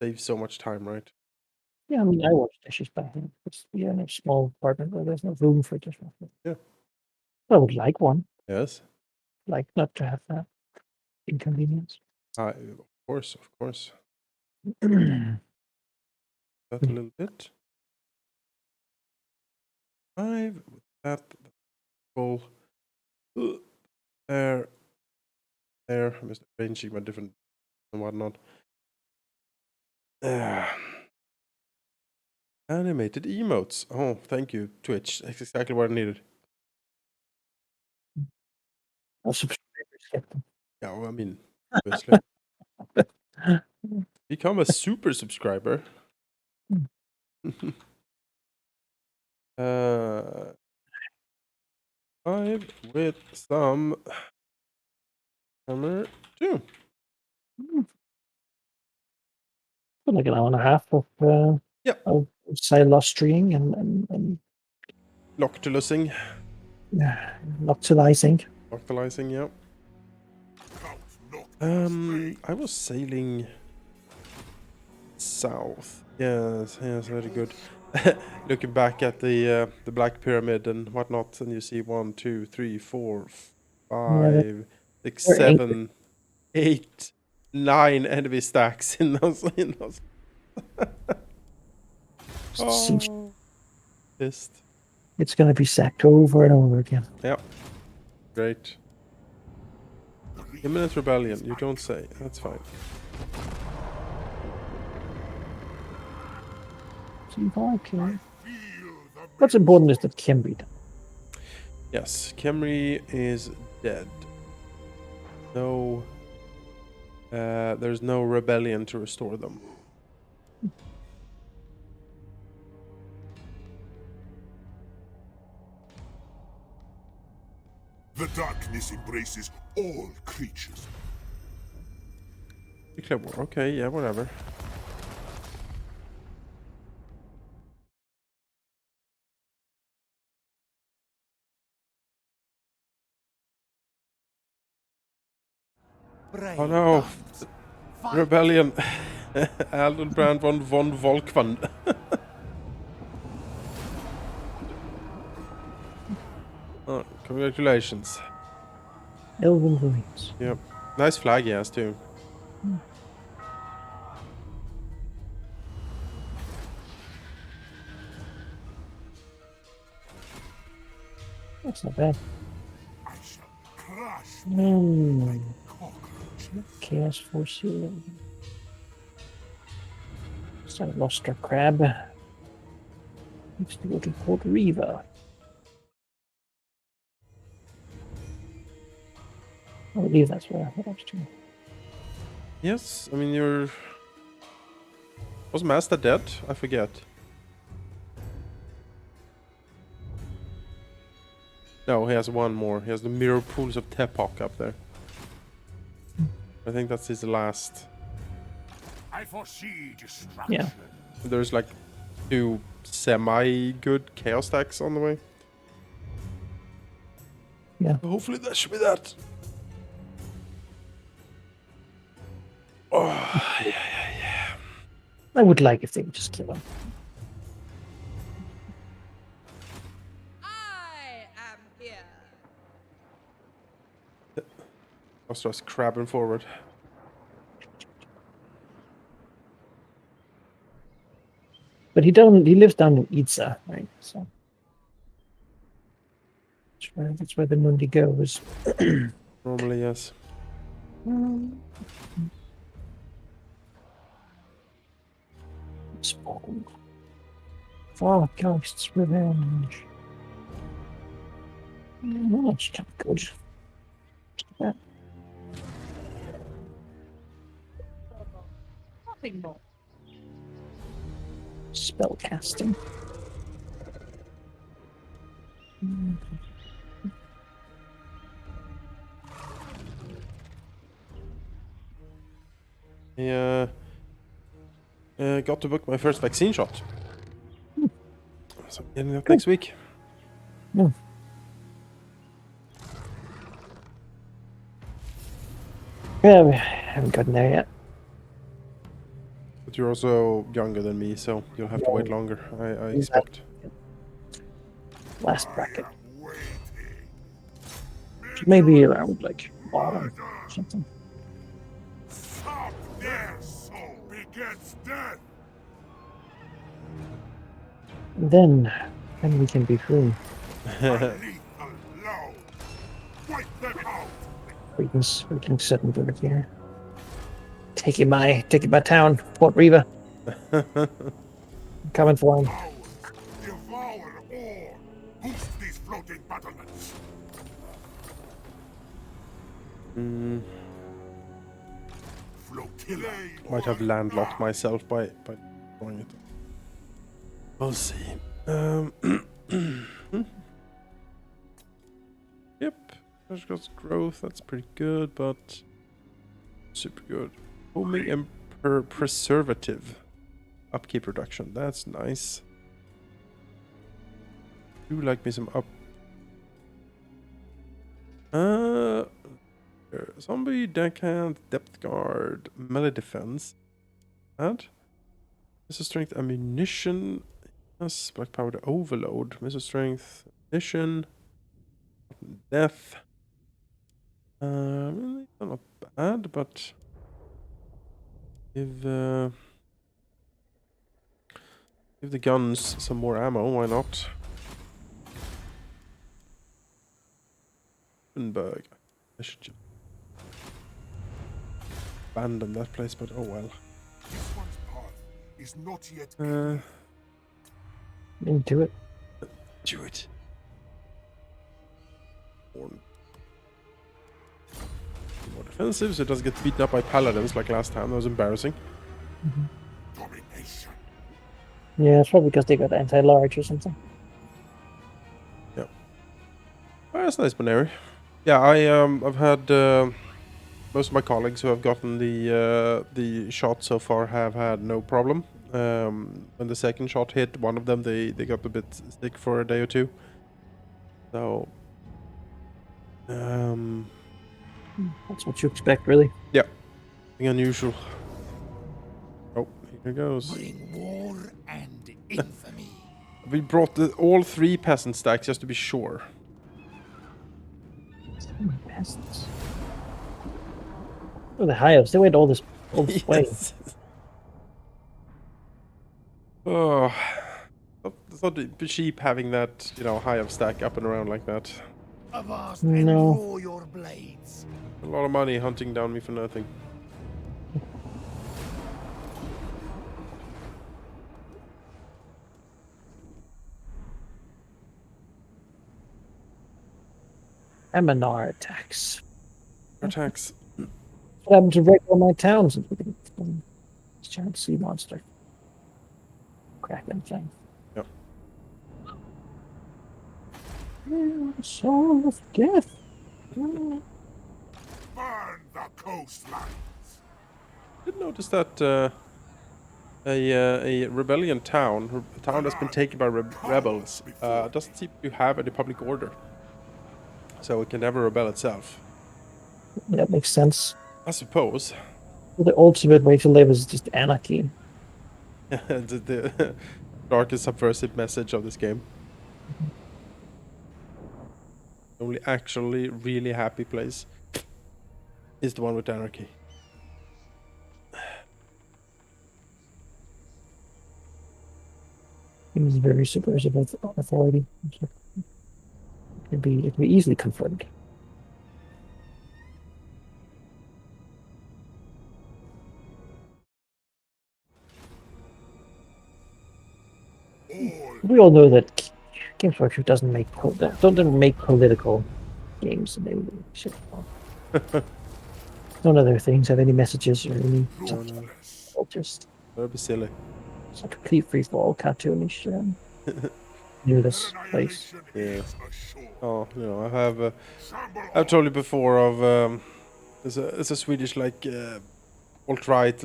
saves so much time, right? Yeah, I mean, I wash dishes by hand. We are in a small apartment where there's no room for dishwasher. Yeah. I would like one, Yes. like not to have that inconvenience. Of course, of course. Yeah, That a little bit. 5 with that goal. There. I'm just arranging my different and whatnot. Animated emotes. Oh, thank you, Twitch. That's exactly what I needed. I'll subscribers get them. Yeah, well, I mean, obviously. Become a super subscriber. uh, 5 with some hammer 2. Like an hour and a half of Yep. silostering and Noctilusing. noctilizing. Noctilizing, yeah. I was sailing south. Yes, very good. Looking back at the Black Pyramid and whatnot, and you see 1, 2, 3, 4, Yeah, 5, 6, they're angry. 7, 8, 9 enemy stacks in those. Seems Oh, pissed. it's going to be sacked over and over again. Yeah, great. Imminent rebellion. You don't say. That's fine. Okay. What's important is that Kimby died. Yes, Kemri is dead. No, there's no rebellion to restore them. The darkness embraces all creatures. Declare war. Okay, yeah, whatever. Oh no! Rebellion! Aldenbrand von Volkvan. Oh, congratulations. Elven Marines. Yep. Nice flag he has too. That's not bad. I shall crush Chaos Force here. So I lost our crab. Needs to go to Port Riva. I believe that's where I was to. Yes, I mean you're. Was Master dead? I forget. No, he has one more. He has the Mirror Pools of Tepok up there. I think that's his last. I foresee destruction. Yeah. There's like 2 semi-good chaos stacks on the way. Yeah. Hopefully that should be that. Oh, yeah. I would like if they would just kill him. I am here. Astro's crabbing forward. But he lives down in Idza, right? So that's where the Mundi goes. Normally, yes. Spawn. Far Ghost's Revenge. That's kind of good. Yeah. Nothing more. Spell casting. Yeah. Got to book my first vaccine shot. So I'm getting that next week. Yeah. Yeah, we haven't gotten there yet. But you're also younger than me, so you'll have to wait longer, I expect. Last I bracket. am waiting. Maybe around like bottom or something. Stop their soul begets death. And then we can be free. A lethal blow. Wipe them out. We can sit and it here. Taking my town, Port Riva. Coming for him. Power. Devour all. Boost these floating battlements. Flotilla. Might have landlocked myself by doing it. We'll see. Yep, there's got growth. That's pretty good, but super good. Homing and preservative upkeep reduction. That's nice. Do like me some up. Zombie, deckhand, depth guard, melee defense, and missile strength, ammunition. Yes, black powder overload, missile strength, ammunition, death. Really not bad, but give the guns some more ammo. Why not? Gutenberg. I should just abandon that place, but oh well. This one's path is not yet Into it. Do it. More defensive, so it doesn't get beaten up by paladins like last time. That was embarrassing. domination. Yeah, it's probably because they got anti-large or something. Yep. Oh, that's nice, Bonary. Yeah, I've had most of my colleagues who have gotten the shot so far have had no problem. When the second shot hit, one of them they got a bit sick for a day or two. So That's what you expect, really. yeah, nothing unusual. Oh, here goes. Bring war and infamy. We brought all 3 peasant stacks just to be sure. Peasants. Oh, the hives. They went all this way. Yes. Oh, it's not cheap having that, high of stack up and around like that. Avast No. and draw your blades. A lot of money hunting down me for nothing. Eminar attacks. Attacks. What happened to regular my towns? This giant sea monster. Kraken thing. Yep. Soul of death. Burn the coastlines. Did notice that a rebellion town, a town that's been taken by rebels, doesn't seem to have any public order, so it can never rebel itself. That makes sense. I suppose. Well, the ultimate way to live is just anarchy. the darkest subversive message of this game. The only actually really happy place is the one with anarchy. It was very subversive of authority. It could be easily confirmed. We all know that Games Workshop doesn't make don't make political games. They should. None of their things have any messages or any just That'd be silly. it's a complete free for all cartoonish near this place. Yeah. Oh, I've told you before of there's a Swedish alt-right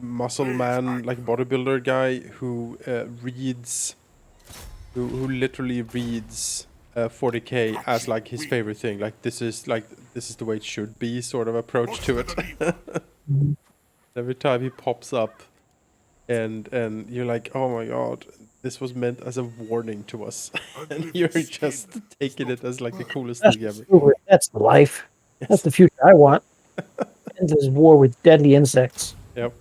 muscle man bodybuilder guy who reads who literally reads 40K as his favorite thing. This is the way it should be sort of approach to it. Every time he pops up and you're like, oh my god, this was meant as a warning to us, And and live you're this just kingdom taking it as like the coolest That's thing ever. that's the life. That's Yes. the future I want. Endless war with deadly insects. Yep.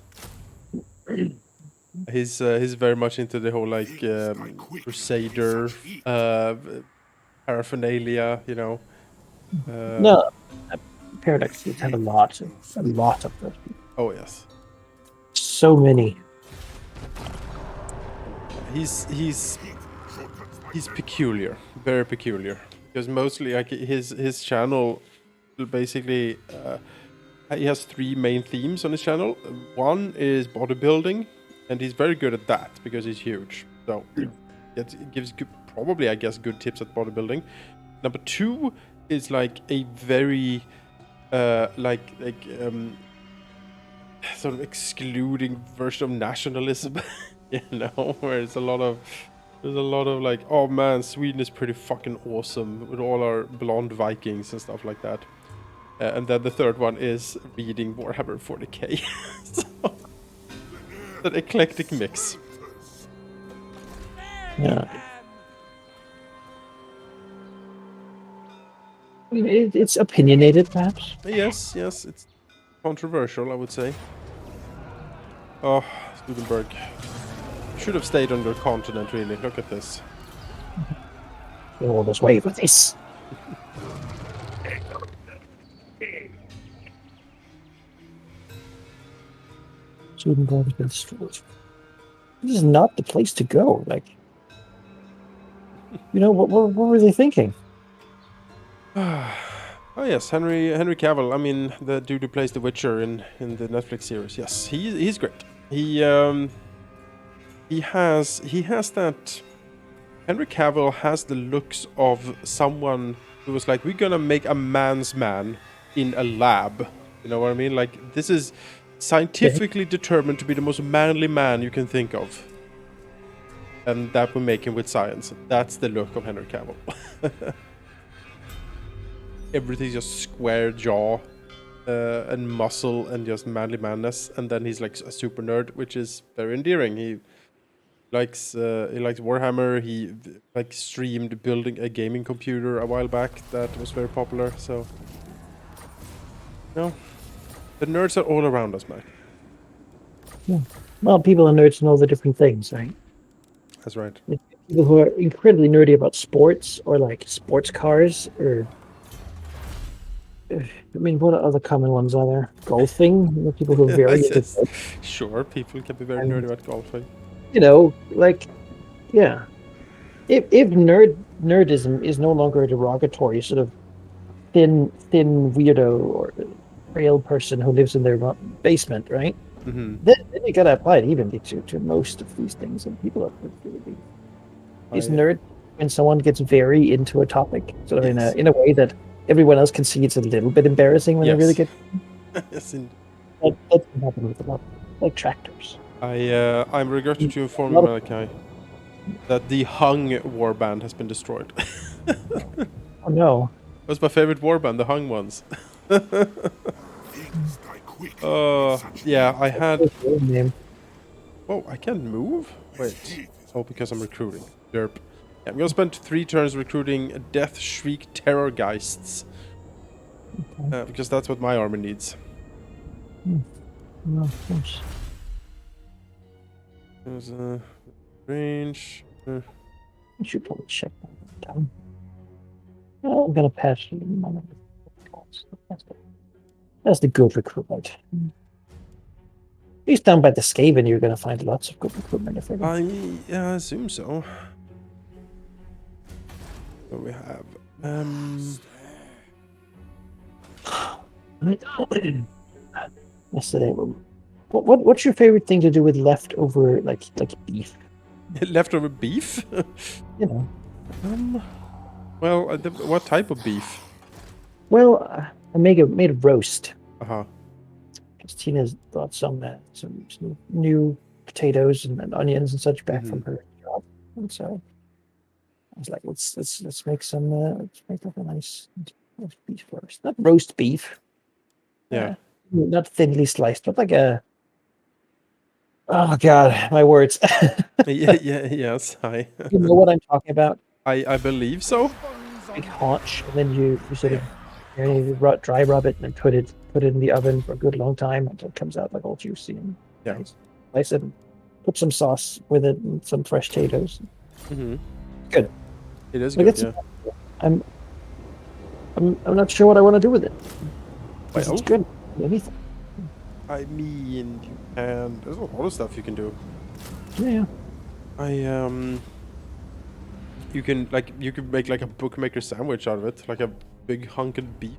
He's very much into the whole like Things die quick in crusader such heat. paraphernalia, you know. No, Paradox Kids have a lot of those people. Oh yes. So many. He's Heat shortcuts my he's way. peculiar, very peculiar, because mostly like his channel will basically he has three main themes on his channel. One is bodybuilding, and he's very good at that because he's huge. So it gives good, probably I guess good tips at bodybuilding. Number two is like a very sort of excluding version of nationalism, you know, where there's a lot of like, oh man, Sweden is pretty fucking awesome with all our blonde Vikings and stuff like that. And then the third one is reading Warhammer 40k. So, an eclectic mix. Yeah. I mean, it's opinionated, perhaps. Yes, it's controversial, I would say. Oh, Studenberg. Should have stayed on your continent, really. Look at this. Go all this way with this. Swedenborg has been destroyed. This is not the place to go. Like, what were they thinking? Oh yes, Henry Cavill. I mean, the dude who plays The Witcher in the Netflix series. Yes, he's great. He has that. Henry Cavill has the looks of someone who was like, we're gonna make a man's man in a lab. You know what I mean? Like, this is scientifically determined to be the most manly man you can think of. And that we make him with science. That's the look of Henry Cavill. Everything's just square jaw and muscle and just manly madness. And then he's like a super nerd, which is very endearing. He likes Warhammer. He like streamed building a gaming computer a while back that was very popular. So, the nerds are all around us, man. Yeah. Well, people are nerds in all the different things, right? That's right. Like, people who are incredibly nerdy about sports or like sports cars or I mean, what other common ones are there? Golfing? People who are very into Yes. golf. Sure, people can be very And, nerdy about golfing. like, yeah. If nerdism is no longer a derogatory sort of thin weirdo or frail person who lives in their basement, right? Mm-hmm. Then you gotta apply it evenly to most of these things, and people are really is nerd when someone gets very into a topic, sort of Yes. in a way that everyone else can see it's a little bit embarrassing when they really get. Yes, That can happen with a lot, like tractors. I'm regretted to inform you, Malachi, that the Hung warband has been destroyed. Oh no! That's my favorite warband, the Hung ones. Things die quick in such Yeah, I had. What's your name? Oh, I can't move? Wait. heat. Oh, because I'm recruiting. Derp. Yeah, I'm gonna spend 3 turns recruiting Death Shriek Terrorgeists. Because that's what my army needs. No, of course. There's a range. I should probably check that down. I'm gonna pass you. That's the good recruitment. At least down by the Skaven, you're gonna find lots of good recruitment. If I assume so. What we have? Yesterday, what's your favorite thing to do with leftover like beef? Leftover beef? You know. Well, what type of beef? Well, I made a roast. Uh-huh. Tina's brought some new potatoes and onions and such back from her job, and so I was like, let's make some let's make like a nice beef roast, not roast beef, Yeah. not thinly sliced, but like a Oh god, my words. Yes, You know what I'm talking about? I believe so. Big haunch, and then you sort of dry rub it and then put it in the oven for a good long time until it comes out like all juicy and Yeah. nice. Slice it, and put some sauce with it and some fresh potatoes. Mm-hmm. Good. It is Like good, it's, yeah. I'm not sure what I want to do with it. 'Cause Well, it's good. Anything. I mean, you can. There's a lot of stuff you can do. Yeah. You can make like a bookmaker sandwich out of it, like a big hunk of beef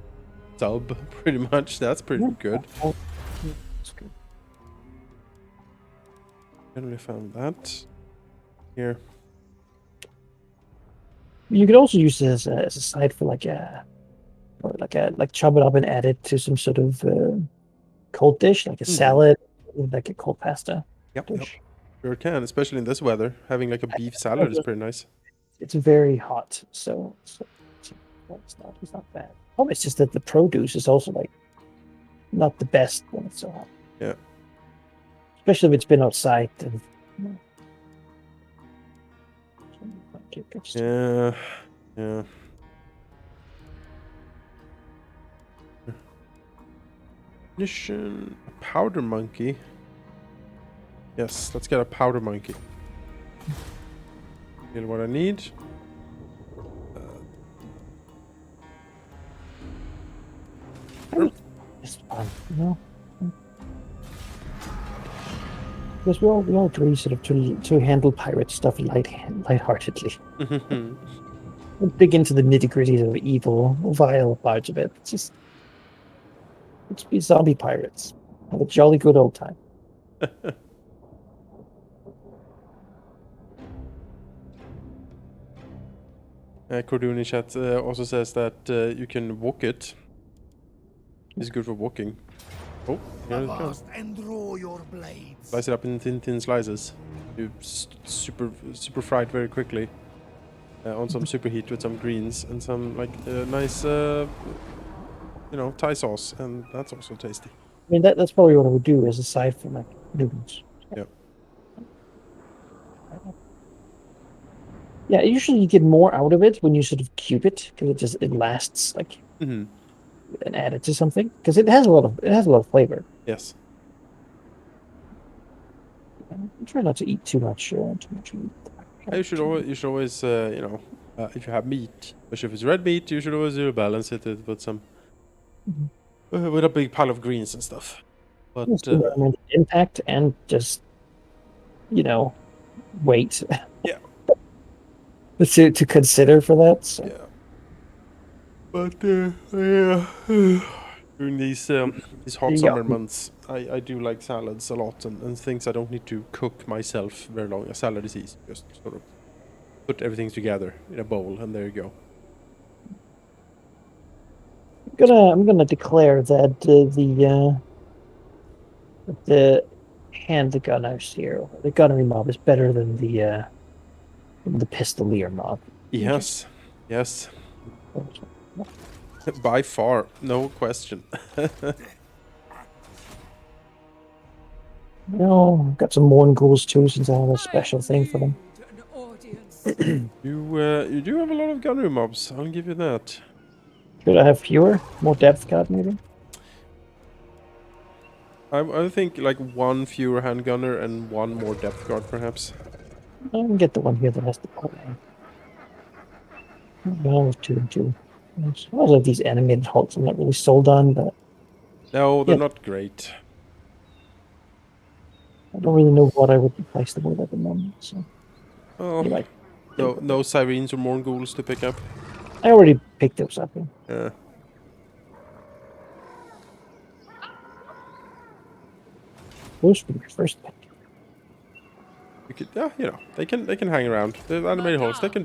sub, pretty much. That's pretty Yeah. good. Oh, yeah, it's good. Generally found that here. You could also use it as a side for like chop it up and add it to some sort of cold dish, like a salad, like a cold pasta Yep. dish. Sure can, especially in this weather. Having like a beef salad is pretty nice. It's very hot, so it's not bad. Oh, it's just that the produce is also like not the best when it's so hot, Yeah. especially if it's been outside. And, Yeah. Yeah. Mission powder monkey. Yes, let's get a powder monkey. Get what I need. It's fun, you know. Because we all agree sort of to handle pirate stuff lightheartedly. Don't dig into the nitty gritty of evil, vile parts of it. Let's be zombie pirates. Have a jolly good old time. Corduni chat also says that you can walk it. It's good for walking. Oh, here it comes. And draw your blades. Slice it up in thin slices. You super fry it very quickly. On some superheat with some greens and some like nice, Thai sauce, and that's also tasty. I mean, that's probably what I would do as aside from like noodles. Yep. Yeah, usually you get more out of it when you sort of cube it because it lasts like and add it to something because it has a lot of flavor. Yes. Try not to eat too much meat. You should always, if you have meat, especially if it's red meat, you should always balance it with some, with a big pile of greens and stuff. But Environmental impact and just weight. Yeah. to consider for that. So. Yeah. But yeah, during these hot summer months, I do like salads a lot and things I don't need to cook myself very long. A salad is easy, just sort of put everything together in a bowl, and there you go. I'm gonna declare that the handgunners here, the gunnery mob, is better than the pistolier mob. Yes, yes. By far, no question. No, I've got some Mongols too, since I have a special thing for them. An audience. You do have a lot of gunnery mobs. I'll give you that. Should I have fewer, more depth guard maybe? I think like one fewer handgunner and one more depth guard, perhaps. I can get the one here that has the pole. Well, 2 and 2. I also have these animated hulks I'm not really sold on, but No, they're not great. I don't really know what I would replace them with at the moment. So, Oh, like, no sirens or Mongols to pick up. I already picked those up. Yeah. Those were your first pick. You could, they can hang around. The animated hulks, they can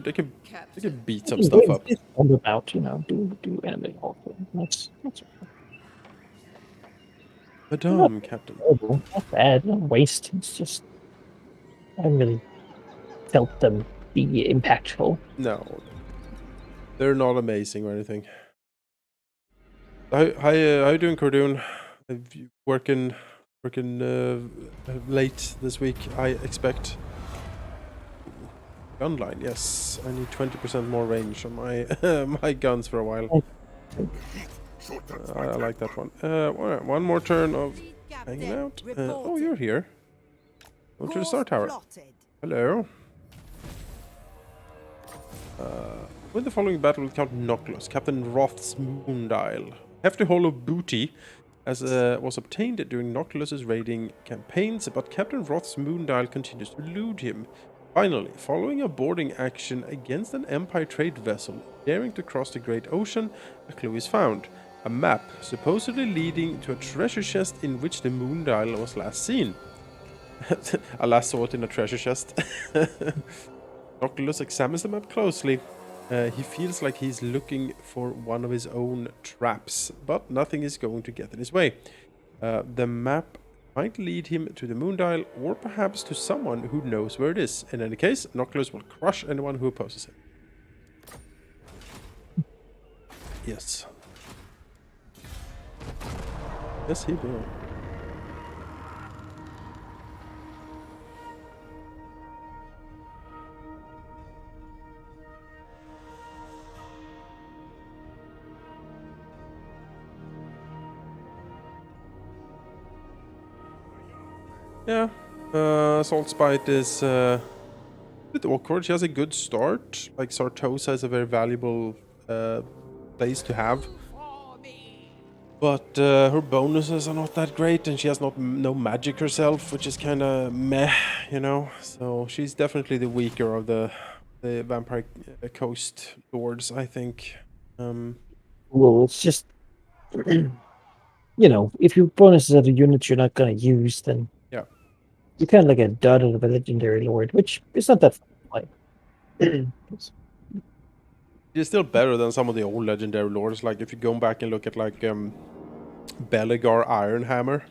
beat some stuff up. I'm about, do animated hulk. That's okay. Madame, Captain. Horrible. Not bad. No waste. It's just I haven't really felt them be impactful. No, they're not amazing or anything. How you doing, Cordoon? Are you working freaking late this week, I expect. Gun line, yes. I need 20% more range on my my guns for a while. I like that one. One more turn of hanging out. Oh, you're here. Go to the Star Tower. Hello. With the following battle with Count Noclus, Captain Roth's Moondial. Hefty hollow booty as was obtained during Noclus's raiding campaigns, but Captain Roth's Moondial continues to elude him. Finally, following a boarding action against an Empire trade vessel daring to cross the Great Ocean, a clue is found. A map, supposedly leading to a treasure chest in which the Moondial was last seen. I last saw it in a treasure chest. Noclus examines the map closely. He feels like he's looking for one of his own traps, but nothing is going to get in his way. The map might lead him to the Moondial, or perhaps to someone who knows where it is. In any case, Noclus will crush anyone who opposes him. Yes. Yes, he will. Yeah, Salt Spite is a bit awkward. She has a good start. Like, Sartosa is a very valuable place to have. But her bonuses are not that great, and she has no magic herself, which is kind of meh, you know? So she's definitely the weaker of the Vampire Coast Lords, I think. Well, it's just, you know, if your bonuses are the units you're not going to use, then Yeah. you kind of like a dud of a legendary lord, which is not that fun to play. She's still better than some of the old legendary lords. Like, if you go back and look at, like, Beligar Ironhammer,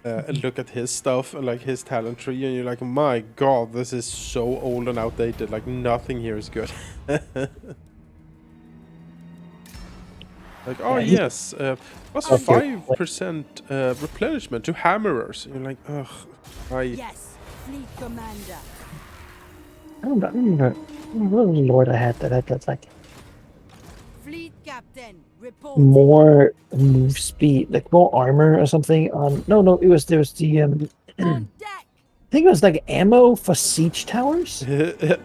and look at his stuff and, like, his talent tree, and you're like, my god, this is so old and outdated. Like, nothing here is good. Like, oh Yeah, yes, plus Okay. 5% replenishment to hammerers. You're like, ugh, Yes, fleet commander. I don't remember what was the lord I had that had that like Fleet captain, report. more move speed, like more armor or something on. No, there was the On deck. I think it was like ammo for siege towers,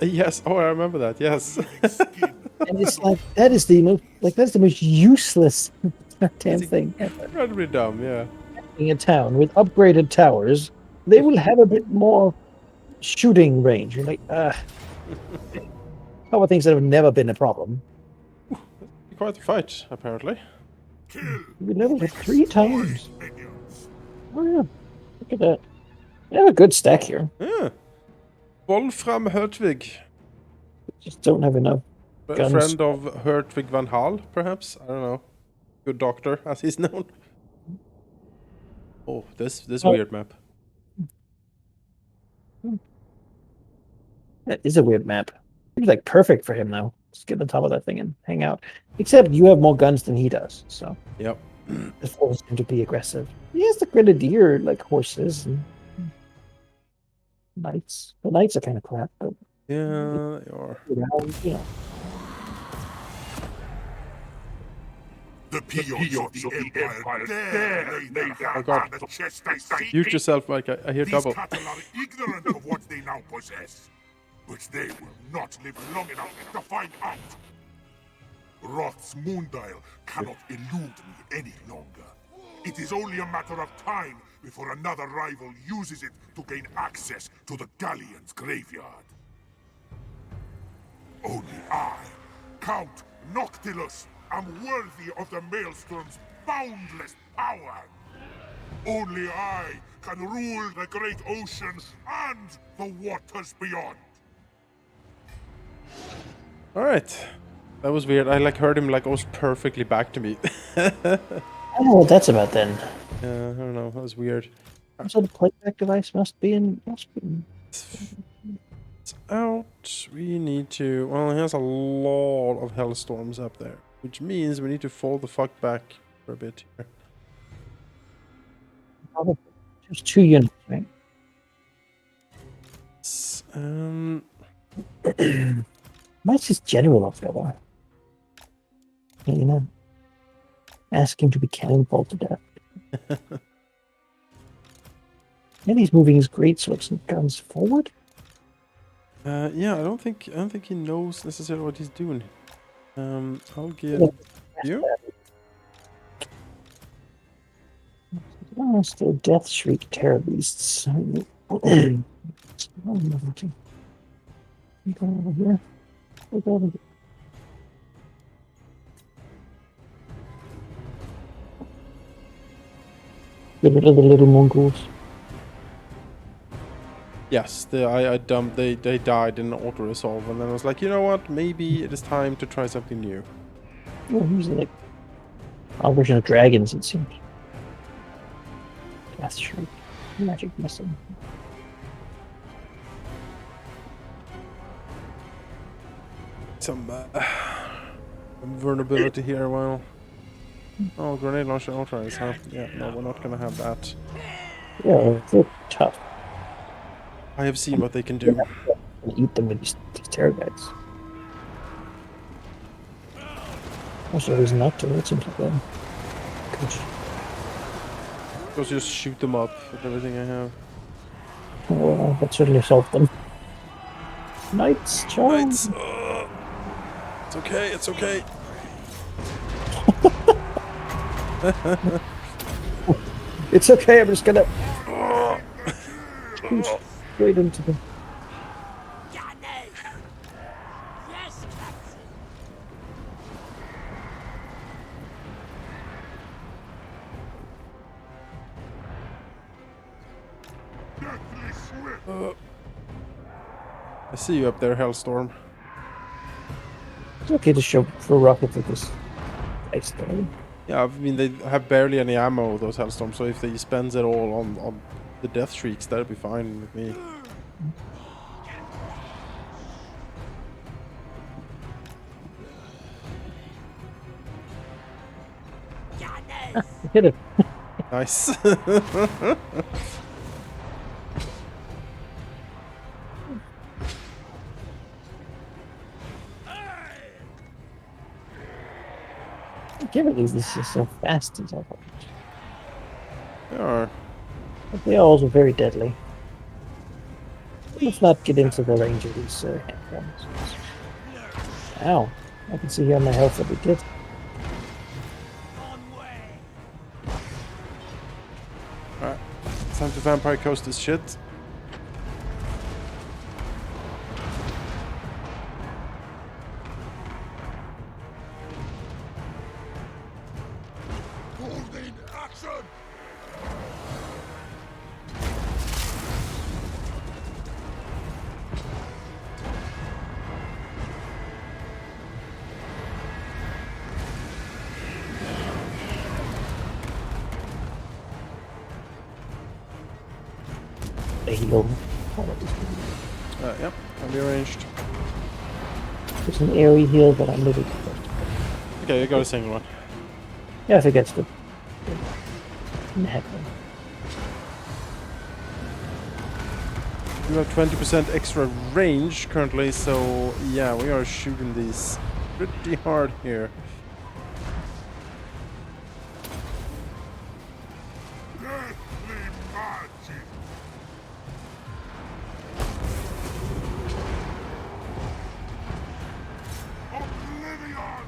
yes, oh, I remember that, yes. and it's like that's the most useless damn It's thing ever. incredibly dumb, yeah. In a town with upgraded towers, they will have a bit more shooting range. You're like, a couple of things that have never been a problem. Quite a fight, apparently. We leveled it 3 times. Oh yeah, look at that. We have a good stack here. Yeah. Wolfram Hertwig. Just don't have enough A guns. friend of Hertwig van Hal, perhaps? I don't know. Good doctor, as he's known. Oh, this weird map. That is a weird map. It's like perfect for him now. Just get on top of that thing and hang out. Except you have more guns than he does, so Yep. it forces him to be aggressive. He has the grenadier like horses and knights. The knights are kind of crap, but Yeah, they are. you know. The peons of the Empire dare lay their hand God. on the chest I seek. Mute yourself, Mike. I hear These double. cattle are ignorant of what they now possess, but they will not live long enough to find out. Roth's Moondial cannot elude me any longer. It is only a matter of time before another rival uses it to gain access to the Galleon's graveyard. Only I, Count Noctilus, am worthy of the Maelstrom's boundless power. Only I can rule the great ocean and the waters beyond. All right. That was weird. I like heard him like almost perfectly back to me. I don't know what that's about then. I don't know. That was weird. So the playback device must be in. It's out. We need to. Well, he has a lot of hellstorms up there, which means we need to fall the fuck back for a bit here. There's 2 units, right? Might just general up there. You know, asking to be cannonballed to death. And he's moving his greatswords and guns forward. Yeah, I don't think he knows necessarily what he's doing. I'll give you. Oh, still Death Shriek Terror Beasts. Go over here. Go over here. Get rid of the little Mongols. Yes, I dumped. They died in auto resolve, and then I was like, you know what? Maybe it is time to try something new. Oh, here's like our version of dragons, it seems. Death Shriek. Magic missile. Some vulnerability here. Well, oh, grenade launcher authorized, huh? Yeah, no, we're not gonna have that. Yeah, they're tough. I have seen what they can do. And eat them with these terror guides. Also, there's not to it seems like that. Gosh. Let's just shoot them up with everything I have. Well, that certainly solved them. Knights, charm. Knights. It's okay. It's okay. It's okay. I'm just gonna push straight into them. I see you up there, Hellstorm. It's okay to show for rockets at this ice thing. Yeah, I mean they have barely any ammo, those Hellstorms. So if they spends it all on the Death Shrieks, that'd be fine with me. Hit it. Nice. I can't believe this is so fast and so far. They are. But they are also very deadly. Let's not get into the range of these handguns. Ow. I can see here on my health that we did. Alright. It's time to Vampire Coast this shit. Holding action! They heal. Yep, can be arranged. There's an airy heal, but I'm moving. Okay, you got a single one. Yeah, if it gets the in the head one. You have 20% extra range currently, so yeah, we are shooting these pretty hard here. Deathly magic! Oblivion!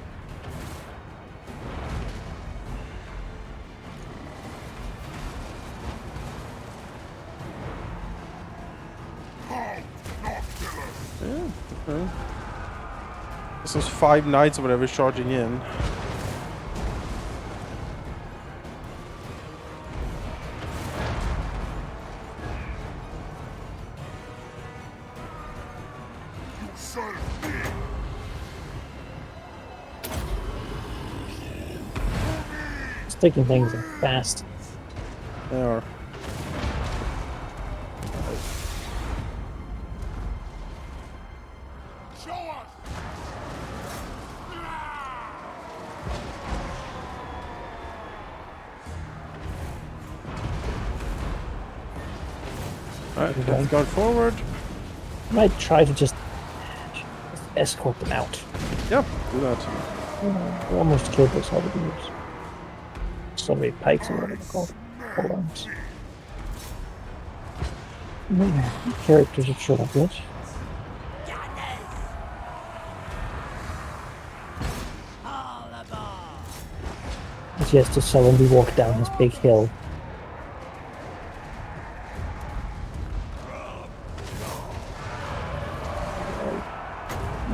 Halt, not killers! Yeah, okay. There's those 5 knights or whatever charging in. You serve me! It's taking things fast. They are. Show us! Alright, let's go forward. I might try to just escort them out. Yeah, do that. We're almost killed those other dudes. So many pikes or whatever they're called. Hold on. Characters have showed up yet. As he has to sullenly walk down this big hill.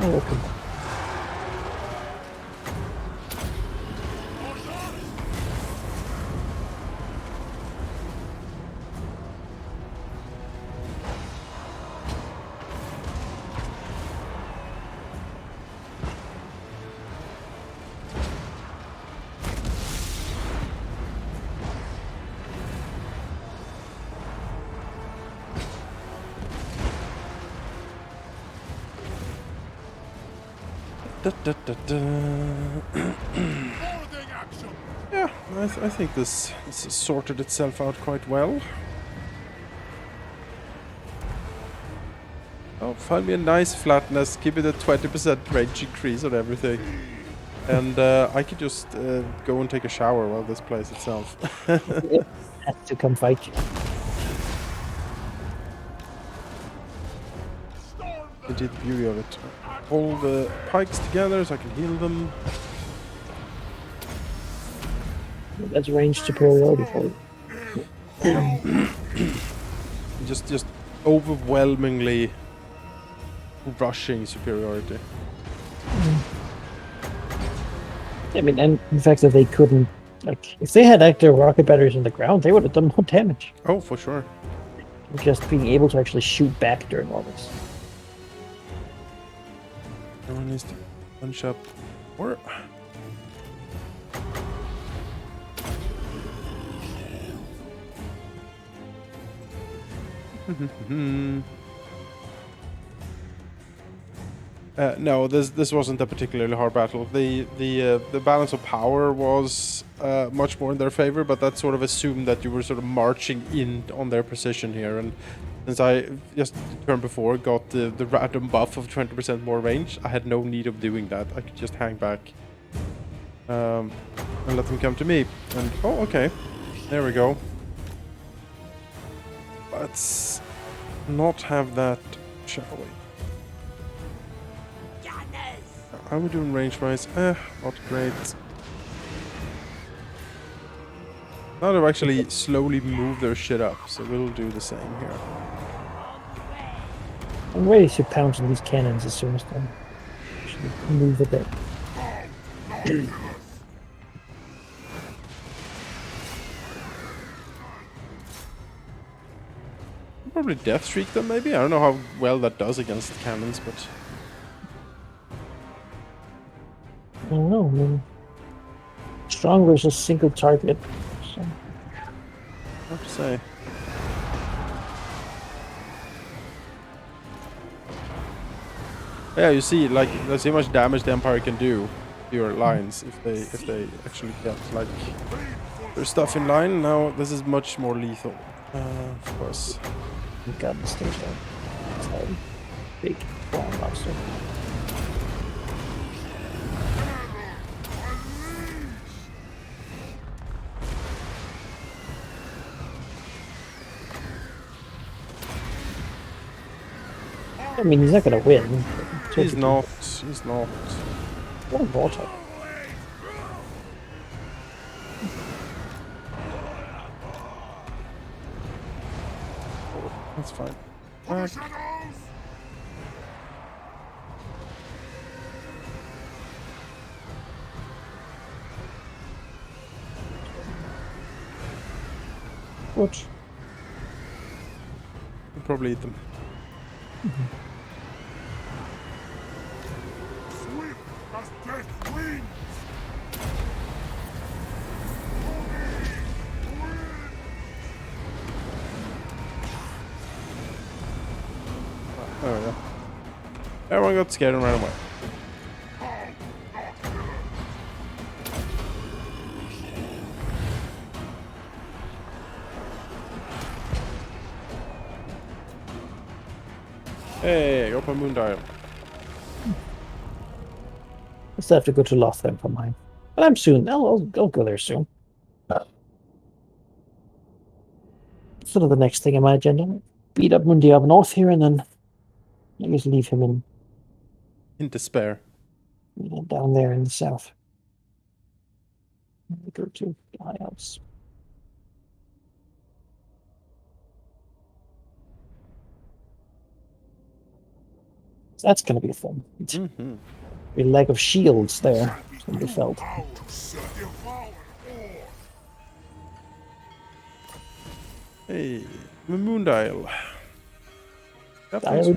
Oh, come on. Da, da, da, da. Yeah, I think this sorted itself out quite well. Oh, find me a nice flatness, give it a 20% range increase on everything. And I could just go and take a shower while this plays itself. It has to come fight you. Indeed, the beauty of it. Hold the pikes together so I can heal them. That's range superiority for you. Just overwhelmingly rushing superiority. I mean, and the fact that they couldn't, like, if they had active rocket batteries on the ground, they would have done more damage. Oh, for sure. Just being able to actually shoot back during all this. Everyone needs to punch up. Or no, this wasn't a particularly hard battle. The balance of power was much more in their favor, but that sort of assumed that you were sort of marching in on their position here. And since I just the turn before got the random buff of 20% more range, I had no need of doing that. I could just hang back and let them come to me. And oh, okay, there we go. Let's not have that, shall we? How are we doing range-wise? Not great. Now they've actually slowly moved their shit up, so we'll do the same here. I'm ready to pounce on these cannons as soon as they actually move a bit. Probably death streak them, maybe? I don't know how well that does against cannons, but... I don't know, I mean, strong versus single target. So. Hard to say. Yeah, you see, like, let's see how much damage the Empire can do to your lines if they actually get like their stuff in line. Now this is much more lethal, of course. God, the stage down. It's a big flying monster. I mean, he's not gonna win. He's not. He's not. What a water. That's fine. Back. What? We'll probably eat them. Swift as death wings! There we go. Everyone got scared and ran away. Hey, I got my moon dial. I still have to go to Lothar for mine. But I'm soon. I'll go there soon. Sort of the next thing on my agenda. Beat up Mundi up north here and then I guess leave him In despair. down there in the south. Go to high house. That's going to be fun. Mm-hmm. A leg of shields there. It's going to be felt. Hey, my moon dial. Dial?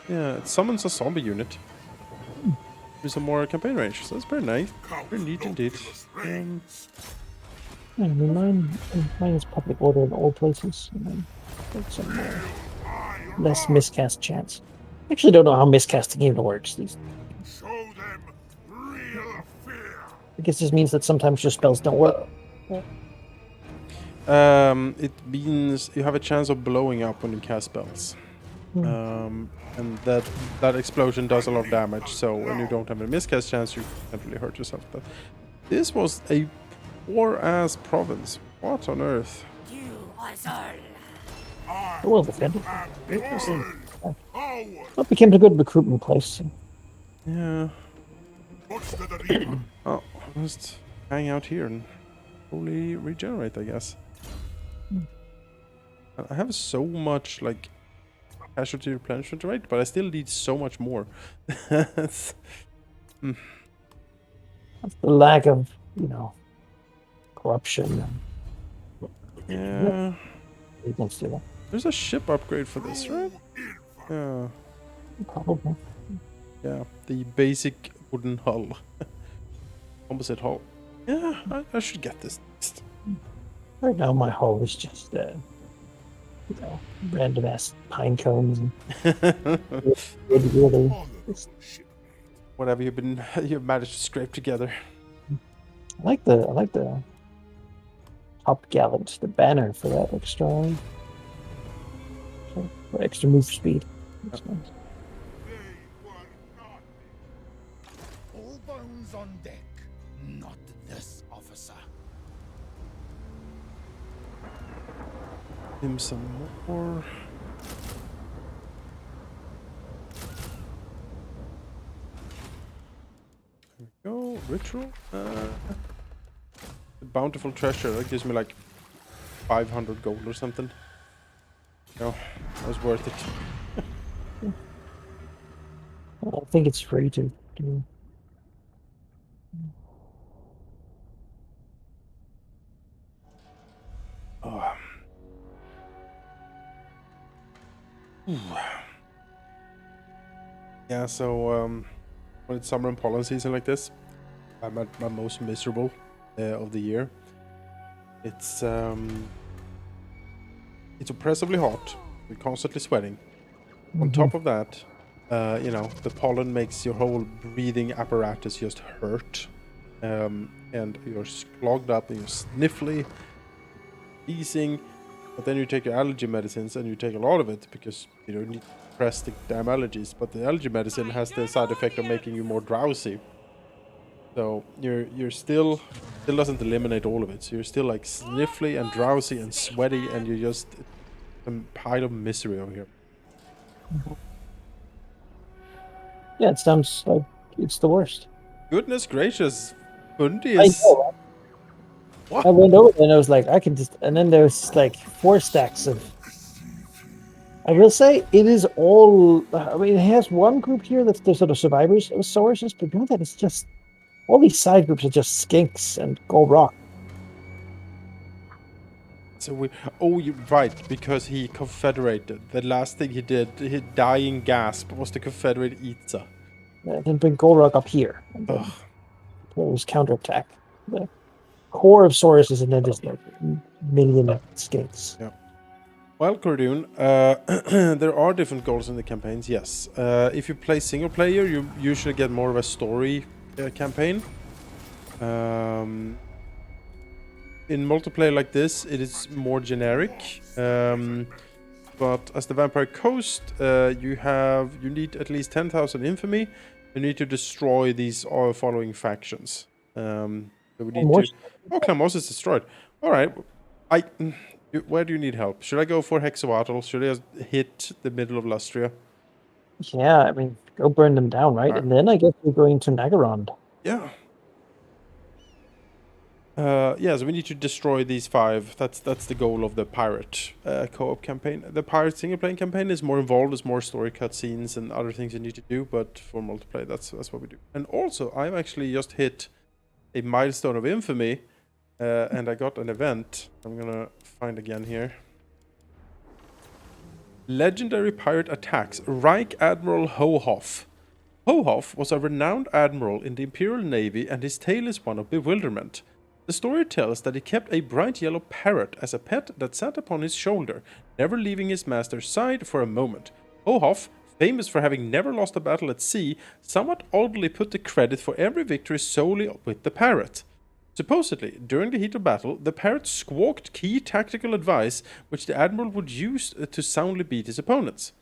Yeah, it summons a zombie unit. With some more campaign range, so that's pretty nice. Pretty neat indeed. Yeah, I mean, mine is public order in all places. And then get some less miscast chance. I actually don't know how miscasting even works. Show them real fear. I guess this means that sometimes your spells don't work. It means you have a chance of blowing up when you cast spells. And that explosion does a lot of damage, so when you don't have a miscast chance, you can't really hurt yourself. But this was a poor-ass province. What on earth? Well defended. Well, it became a good recruitment place. Yeah. Oh, I'll just hang out here and fully regenerate, I guess. I have so much, like, casualty replenishment rate, but I still need so much more. That's the lack of, corruption. Yeah. You can see that. There's a ship upgrade for this, right? Yeah. Probably. Yeah, the basic wooden hull. Composite hull. Yeah, I should get this next. Right now, my hull is just, random ass pine cones and really. Whatever you've managed to scrape together. I like the top gallant, the banner for that extra for extra move speed. That's nice. All bones on deck. Not this officer. Him some more. There we go. Ritual. The bountiful treasure. That gives me like 500 gold or something. No, that was worth it. I think it's free to do. Oh. Ooh. Yeah, so when it's summer and pollen season like this, I'm at my most miserable of the year. It's oppressively hot. We're constantly sweating. On top of that, the pollen makes your whole breathing apparatus just hurt, and you're clogged up and you're sniffly, wheezing. But then you take your allergy medicines and you take a lot of it because you don't need to suppress the damn allergies. But the allergy medicine has the side effect of making you more drowsy. So you're still doesn't eliminate all of it. So you're still like sniffly and drowsy and sweaty, and you're just a pile of misery over here. Yeah, it sounds like it's the worst. Goodness gracious, Bundy I is. know. What? I went over and I was like, I can just, and then there's like 4 stacks of. I will say it is all. I mean, it has one group here that's the sort of survivors of sources, but beyond that, it's just all these side groups are just skinks and gold rock. So you're right, because he confederated. The last thing he did, his dying gasp, was to confederate Itza. Then bring gold rock up here. And then players counterattack. The core of sources, and then just like million skinks. Yeah. Well, Cordoon, there are different goals in the campaigns, yes. If you play single player, you usually get more of a story campaign. In multiplayer like this, it is more generic. but as the Vampire Coast, you need at least 10,000 infamy. You need to destroy these following factions. So we need to. Oh, Clamos is destroyed. All right. Where do you need help? Should I go for Hexawatl? Should I just hit the middle of Lustria? Yeah, I mean, go burn them down, right? And then I guess we're going to Nagarond. Yeah. Yeah, so we need to destroy these 5. That's the goal of the pirate co-op campaign. The pirate single-player campaign is more involved. There's more story cutscenes and other things you need to do. But for multiplayer, that's what we do. And also, I've actually just hit a milestone of infamy, and I got an event. I'm gonna find again here. Legendary pirate attacks Reich Admiral Hohoff. Hohoff was a renowned admiral in the Imperial Navy, and his tale is one of bewilderment. The story tells that he kept a bright yellow parrot as a pet that sat upon his shoulder, never leaving his master's side for a moment. Hohoff, famous for having never lost a battle at sea, somewhat oddly put the credit for every victory solely with the parrot. Supposedly, during the heat of battle, the parrot squawked key tactical advice which the admiral would use to soundly beat his opponents.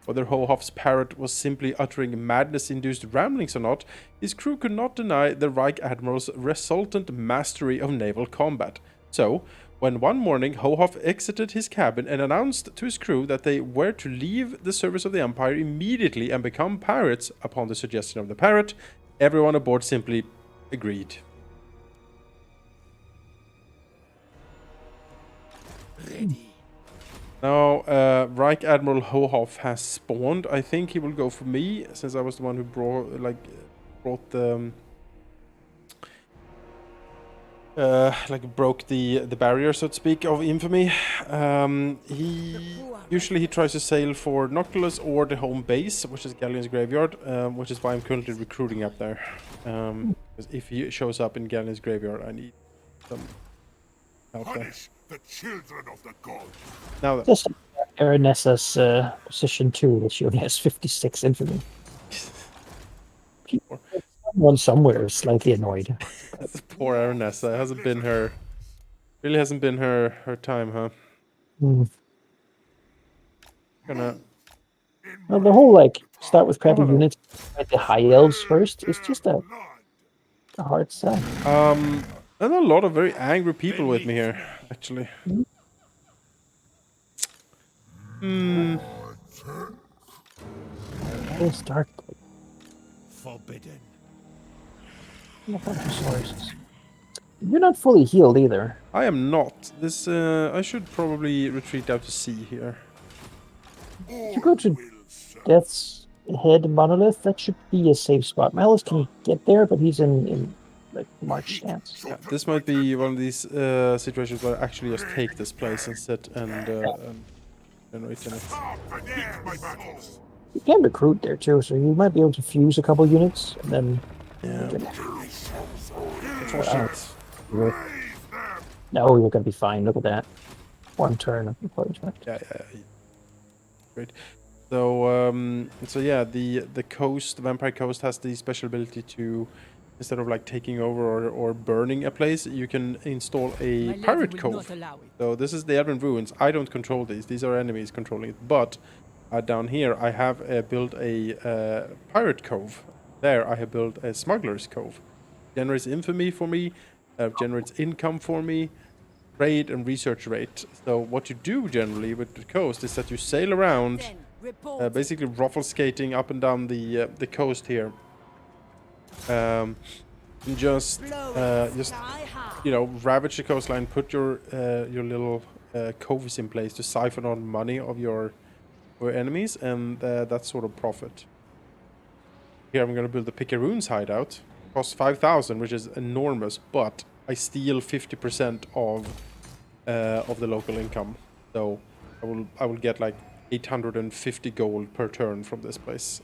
Whether Hohoff's parrot was simply uttering madness-induced ramblings or not, his crew could not deny the Reich Admiral's resultant mastery of naval combat. So, when one morning Hohoff exited his cabin and announced to his crew that they were to leave the service of the Empire immediately and become pirates upon the suggestion of the parrot, everyone aboard simply agreed. Ready. Now, Reich Admiral Hohoff has spawned. I think he will go for me, since I was the one who brought the broke the barrier, so to speak, of infamy. He tries to sail for Noctilus or the home base, which is Galleon's Graveyard, which is why I'm currently recruiting up there. Because if he shows up in Galleon's Graveyard, I need some help there. The children of the gods. Now Just Aranessa's position 2, that she only has 56 infamy. Someone somewhere is slightly annoyed. Poor Aranessa. It hasn't been her. Really hasn't been her time, huh? Gonna. Well, the whole start with crappy units, fight the high elves first, is just a hard sell. There are a lot of very angry people with me here, actually. It's dark. Forbidden. You're not fully healed either. I am not. This I should probably retreat out to sea here. If you go to Death's Head Monolith, that should be a safe spot. Malus can get there, but he's in march stance. Yeah, this might be one of these situations where I actually just take this place and sit and generate in it. You can recruit there too, so you might be able to fuse a couple units and then. No, you're gonna be fine. Look at that. One turn of encouragement. Yeah. Great. So yeah, the Vampire Coast has the special ability to, instead of taking over or burning a place, you can install a pirate cove. So this is the Elven Ruins. I don't control these. These are enemies controlling it. But down here I have built a pirate cove. There I have built a smuggler's cove. Generates infamy for me, generates income for me, trade and research rate. So what you do generally with the coast is that you sail around, basically ruffle skating up and down the coast here. And just ravage the coastline, put your little coves in place to siphon on money of your enemies, and that's sort of profit. Here I'm going to build the Picaroons hideout. Costs 5,000, which is enormous, but I steal 50% of the local income. So I will get 850 gold per turn from this place.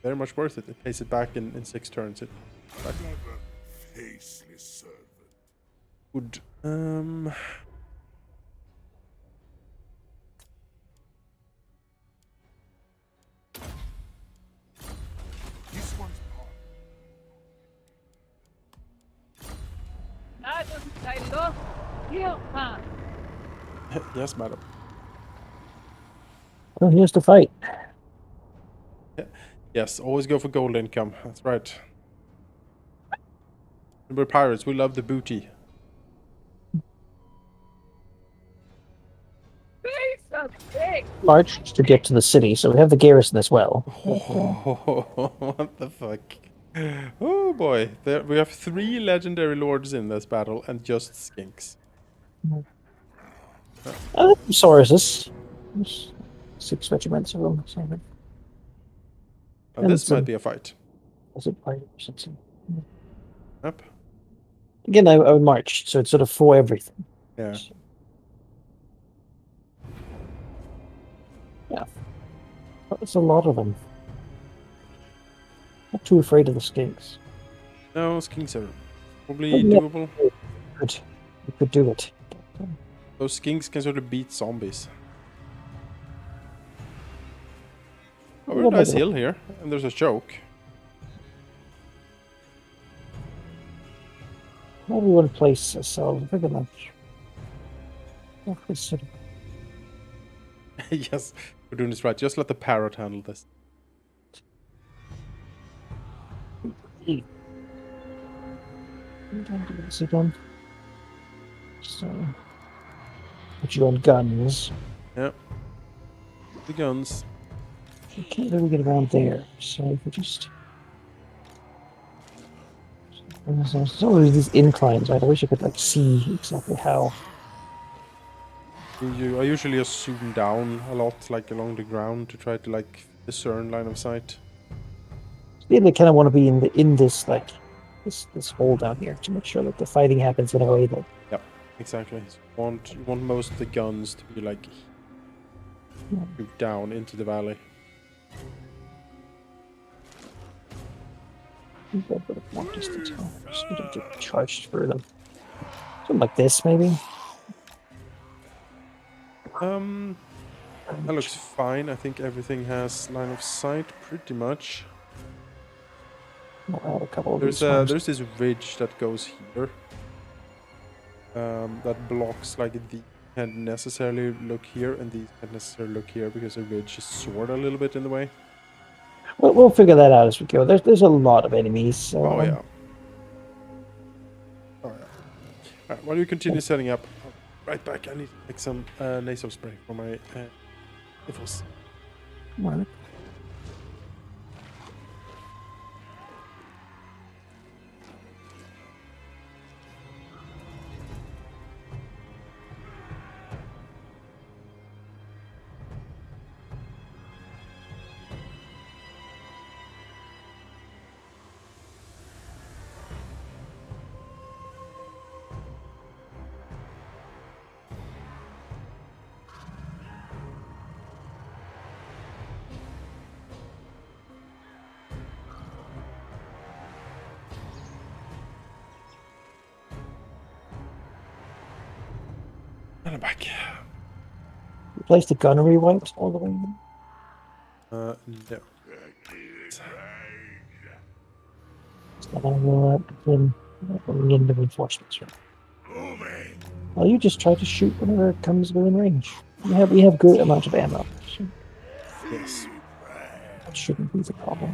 Very much worth it. It pays it back in 6 turns. Faceless servant. Good. This one's Yes, madam. Well, here's the fight. Yes, always go for gold income. That's right. We're pirates. We love the booty. March to get to the city, so we have the garrison as well. What the fuck? Oh boy, there we have 3 legendary lords in this battle and just skinks. Sauruses. There's 6 regiments of them. So Now and this some- might be a fight. was it fighters or something? Yep. Again, I would march, so it's sort of for everything. Yeah. Yeah. That's a lot of them. Not too afraid of the skinks. No, skinks are probably But yeah. doable. We could do it. Those skinks can sort of beat zombies. Oh, we're a nice hill here, and there's a choke. Maybe one place ourselves big enough. Sort of Yes, we're doing this right. Just let the parrot handle this. sit on. So put you on guns. Yeah. The guns. You can't really get around there, so if we just there's always these inclines, right? I wish I could like see exactly how. I usually just zoom down a lot, like along the ground, to try to like discern line of sight. Yeah, they kind of want to be in this like this hole down here to make sure that the fighting happens in a way that. Yep, exactly. So you want most of the guns to be like shoot down into the valley. A bit of long distance. Just need to get charged through them. Something like this, maybe. That looks fine. I think everything has line of sight pretty much. I'll add a couple of There's these ones. this ridge that goes here. That blocks like the can't necessarily look here, and these can't necessarily look here because the ridge is sort of a little bit in the way. We'll figure that out as we go. There's a lot of enemies. So, Oh yeah. Oh yeah. Alright, while you continue setting up, I'll be right back. I need to make some nasal spray for my nipples. Well, And I'm back. replace the gunnery wipes all the way in. No. So then I will begin bringing in the reinforcements. Well, you just try to shoot whenever it comes within range. We have good amount of ammo. So Yes. that shouldn't be the problem.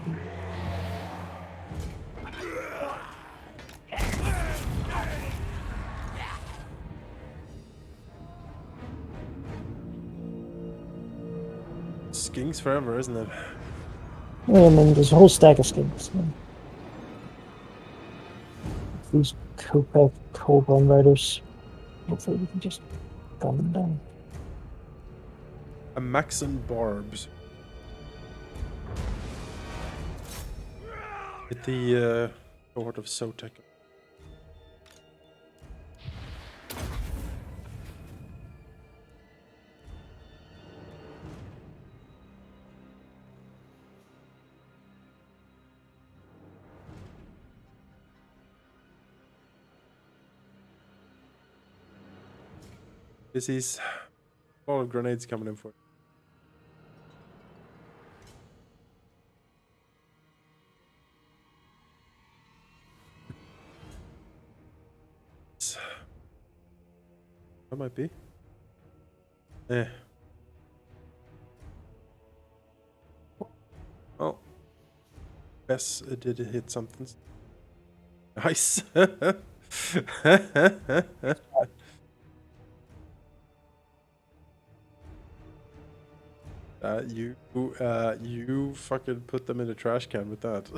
Skinks forever, isn't it? Well, I mean, there's a whole stack of skins. So. These Cobalt Riders. Hopefully we can just gun them down. A Maxon Barbs. With the cohort of Sotek. This is a lot of grenades coming in for it. That might be. Eh. Bess did hit something. Nice. You fucking put them in the trash can with that.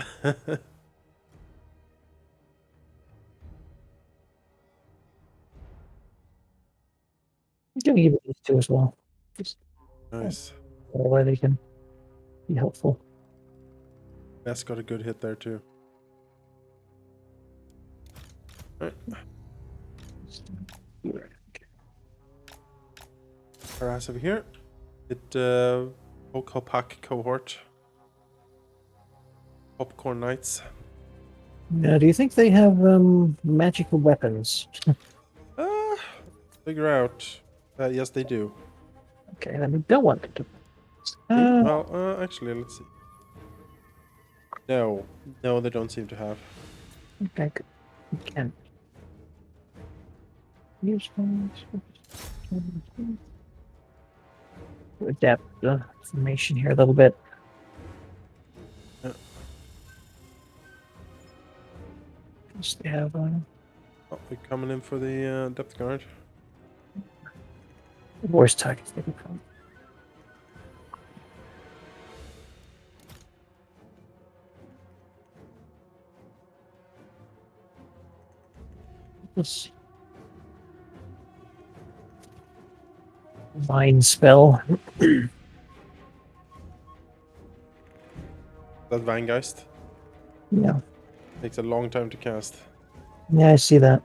I'm gonna give it these two as well. Just Nice. that way they can be helpful. Bess got a good hit there too. Alright. Harass over here. It Pokepack cohort. Popcorn Knights. Now, do you think they have magical weapons? Figure out. Yes, they do. Okay, then we don't want them to. Well, actually, let's see. No, they don't seem to have. Okay, good. We can use adapt the information here a little bit. Yeah. Just they have Oh, they're coming in for the depth guard. worst targets they can find. Let's see. Mind spell. That Vangeist Yeah. takes a long time to cast. Yeah, I see that.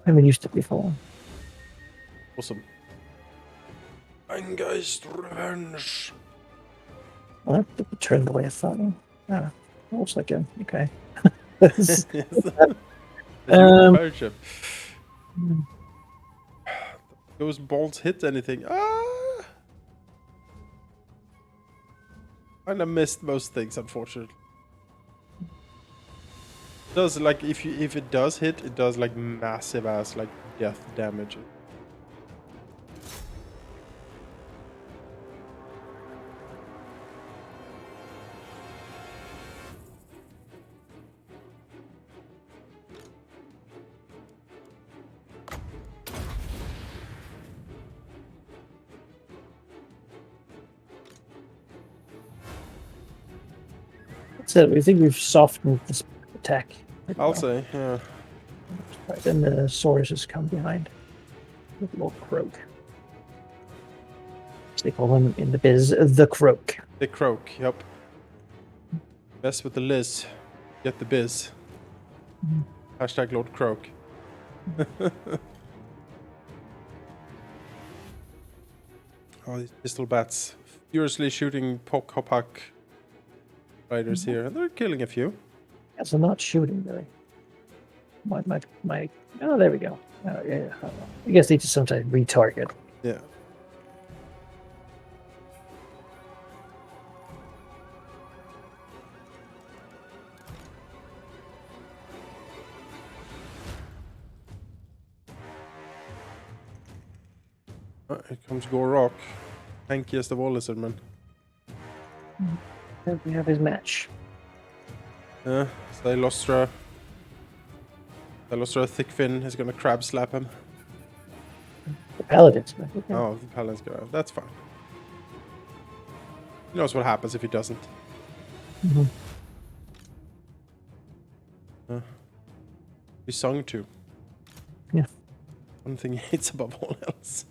I haven't used it before. Awesome. Vangeist Revenge. Well, that turned the way I thought. Ah, looks like a okay. This- Fellowship. Hmm. Those balls hit anything? And I missed most things, unfortunately. It does like if it does hit, it does like massive ass like death damage. That's it. We think we've softened this attack. pretty I'll well. say, yeah. Right, then the Saurus has come behind with Lord Croak. They call him in the biz the Croak. The croak, yep. Mess with the Liz. Get the biz. Mhm. Hashtag Lord Croak. Oh, these pistol bats. Furiously shooting Pokepack riders here. And they're killing a few. Yeah, so not shooting really. My oh, there we go. Yeah, I guess they just sometimes retarget. Yeah. Here comes Gorok. Tankiest of all lizardmen. There we have his match. Stylostra. Stylostra Thickfin is gonna crab slap him. The Paladins. Okay. Oh, the Paladin's gonna. That's fine. He knows what happens if he doesn't. Mhm. He's sung to. Yeah. One thing he hates above all else.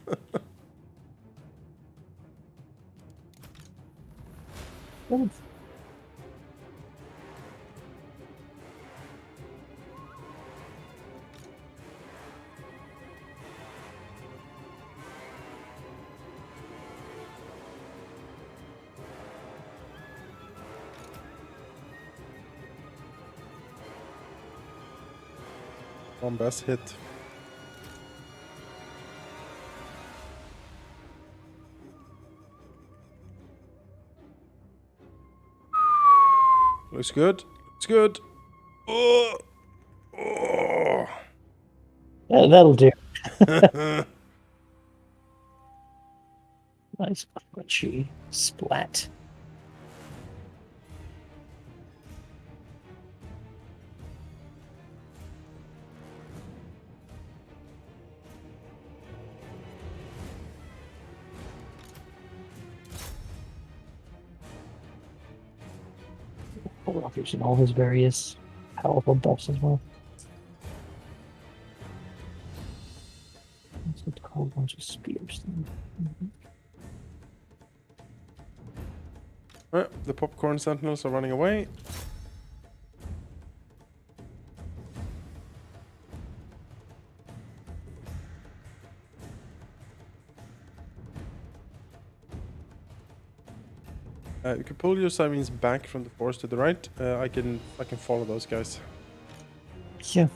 Well, One best hit. Looks good. Looks good. Oh. Oh. yeah, that'll do. Nice punchy splat. Rockets and all his various powerful buffs as well. Let's get called a bunch of spears. The popcorn sentinels are running away. You can pull your Sirens back from the forest to the right. I can follow those guys. Yeah.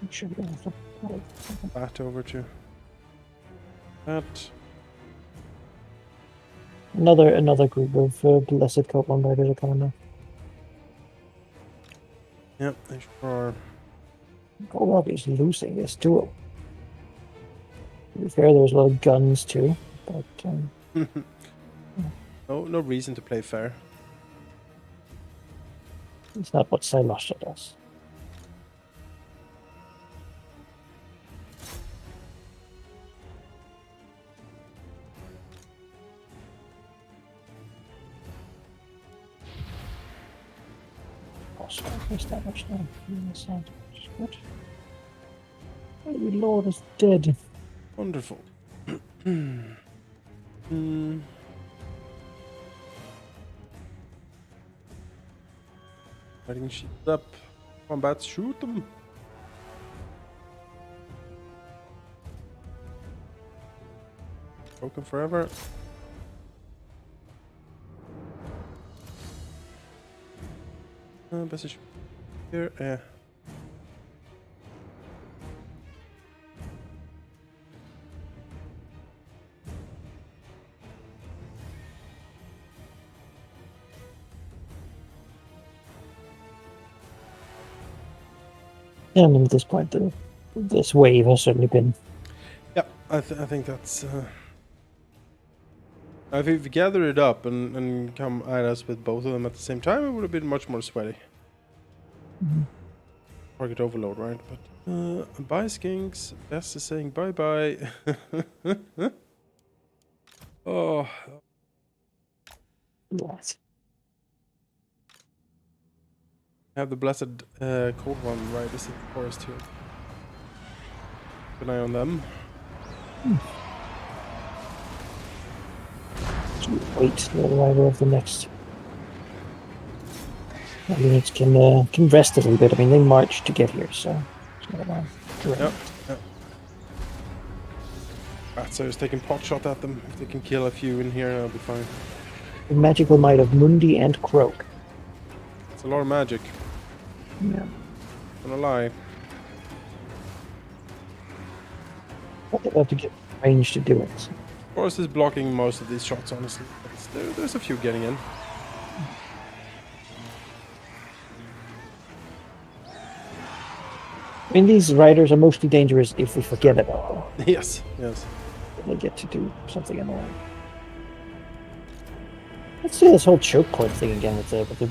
I'm sure we have to Bat over to that. Another group of blessed Copeland riders are coming now. Yep, they sure are. Goldrock is losing this duel. To be fair, there's a lot of guns too, but No reason to play fair. it's not what Silasha does. Also, established now. Good. Oh, your lord is dead. Wonderful. Fighting shields up. Combat, shoot them. Broken forever. Message here. Yeah. Yeah, I mean, at this point, this wave has certainly been. Yeah, I think that's. If we gather it up and come at us with both of them at the same time, it would have been much more sweaty. Target overload, right? But bye, skinks. Best is saying bye bye. Oh. What? Have the blessed cold one right is in the forest here. Keep an eye on them. Wait the arrival of the next. I mean, it can rest a little bit. I mean, they marched to get here, so it's not a Yep. Ratso is taking pot shot at them. If they can kill a few in here, that'll be fine. The magical might of Mundi and Croak. It's a lot of magic. Yeah. Gonna lie. But they have to get range to do it. So. Forest is blocking most of these shots, honestly. But there's a few getting in. I mean, these riders are mostly dangerous if we forget about them. Yes. They get to do something annoying. Let's do this whole choke point thing again with the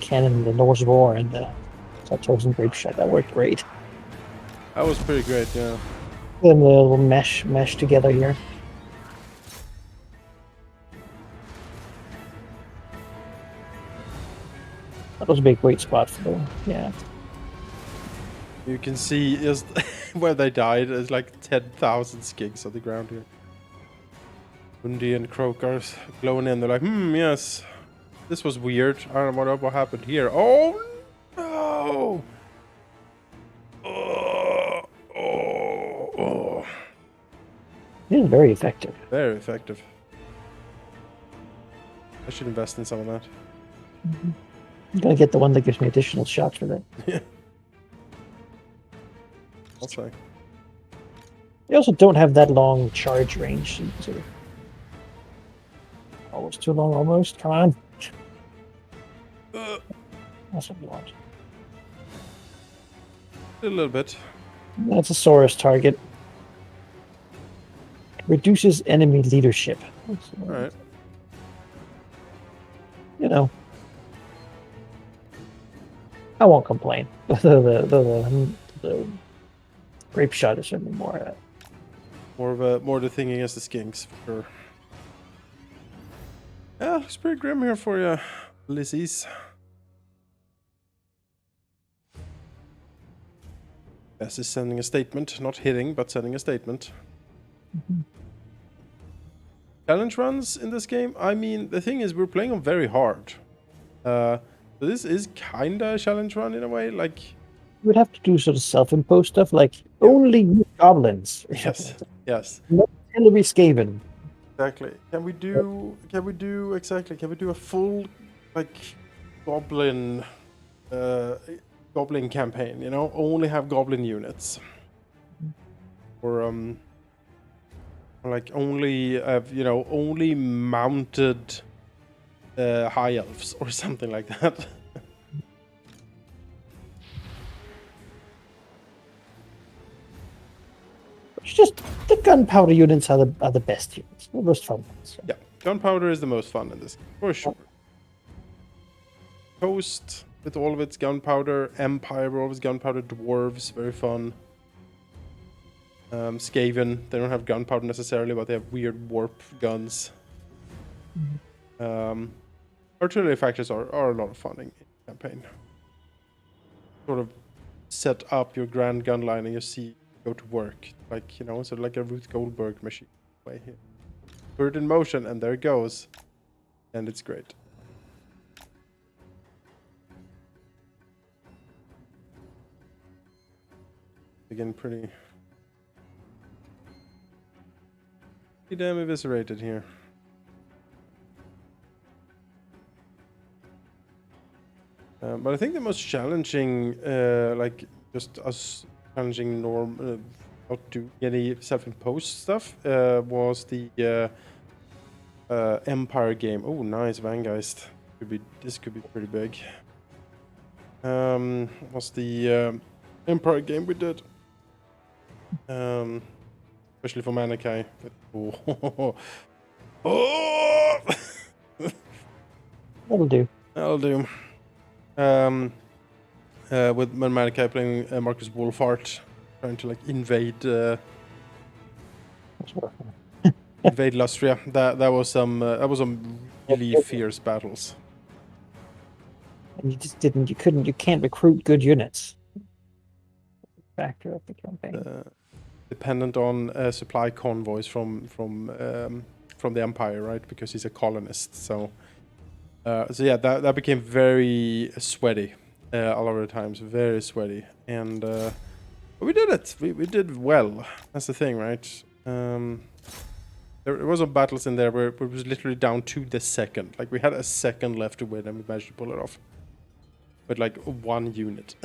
cannon, the Norse War, and the Sartosan grape shot. That worked great. That was pretty great, yeah. Then the little mesh together here. That was a big weight spot for them. Yeah. You can see just where they died. There's like 10,000 skigs on the ground here. Mundi and Croak are glowing in. They're like, yes. This was weird. I don't know what happened here. Oh, no! Oh. It is very effective. Very effective. I should invest in some of that. I'm gonna get the one that gives me additional shots for that. Yeah. I'll say. They also don't have that long charge range. So almost too long, almost. Come on. That's what we want. A little bit. That's a Saurus target. Reduces enemy leadership. Alright. You know. I won't complain. The grape shot is certainly more. More the thing against the skinks, for sure. Yeah, looks pretty grim here for you, Lizzie's. Bess is sending a statement, not hitting, but sending a statement. Challenge runs in this game. I mean, the thing is, we're playing on very hard. So this is kinda a challenge run in a way. Like, You would have to do sort of self-imposed stuff, like only use goblins. Or something yes, like that. yes, Not Hillary Skaven. exactly. Can we do exactly? Can we do a full like goblin, goblin campaign? You know, only have goblin units, or like only only mounted high elves or something like that. It's just the gunpowder units are the best units, the most fun ones. Yeah, gunpowder is the most fun in this game, for sure. Coast with all of its gunpowder, Empire with all of its gunpowder, dwarves, very fun. Skaven, they don't have gunpowder necessarily, but they have weird warp guns. Artillery factions are a lot of fun in the campaign. Sort of set up your grand gun line and you see go to work, like, you know, sort of like a Ruth Goldberg machine way here. Put it in motion and there it goes, and it's great. Again, pretty damn eviscerated here. But I think the most challenging, like just us challenging not do any self-imposed stuff, was the Empire game. Oh, nice, Vangeist. This could be pretty big. Was the Empire game we did? Especially for Manikai. Oh, oh! That'll do. That'll do. With Manikai playing Marcus Wolfhart, trying to like invade invade Lustria. That was some really fierce battles. And you just didn't. You can't recruit good units. Factor of the campaign. Dependent on supply convoys from the Empire, right? Because he's a colonist. So yeah, that became very sweaty a lot of the times, very sweaty, and but we did it. We did well. That's the thing, right? There was some battles in there where it was literally down to the second. Like we had a second left to win, and we managed to pull it off with like one unit.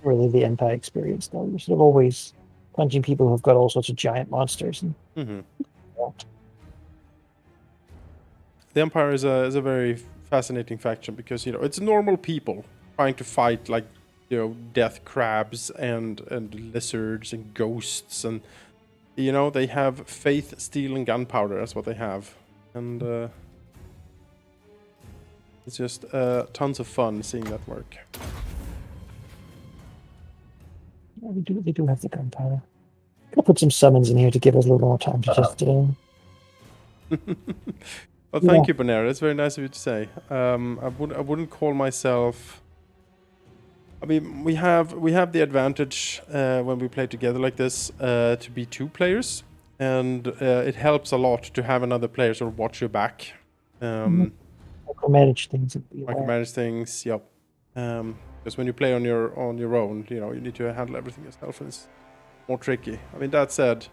Really, the Empire experience, though. You're sort of always punching people who've got all sorts of giant monsters. And The Empire is a very fascinating faction because, you know, it's normal people trying to fight like, you know, death crabs and lizards and ghosts, and you know, they have faith, steel, and gunpowder. That's what they have, and it's just tons of fun seeing that work. yeah, they do have the gunpowder. Gotta put some summons in here to give us a little more time to just. Well, thank you, Bonera. That's very nice of you to say. I wouldn't call myself. I mean, we have the advantage when we play together like this to be two players, and it helps a lot to have another player sort of watch your back. Micromanage things. Micromanage things. Yep. Because when you play on your own, you know, you need to handle everything yourself, and it's more tricky. I mean, that said.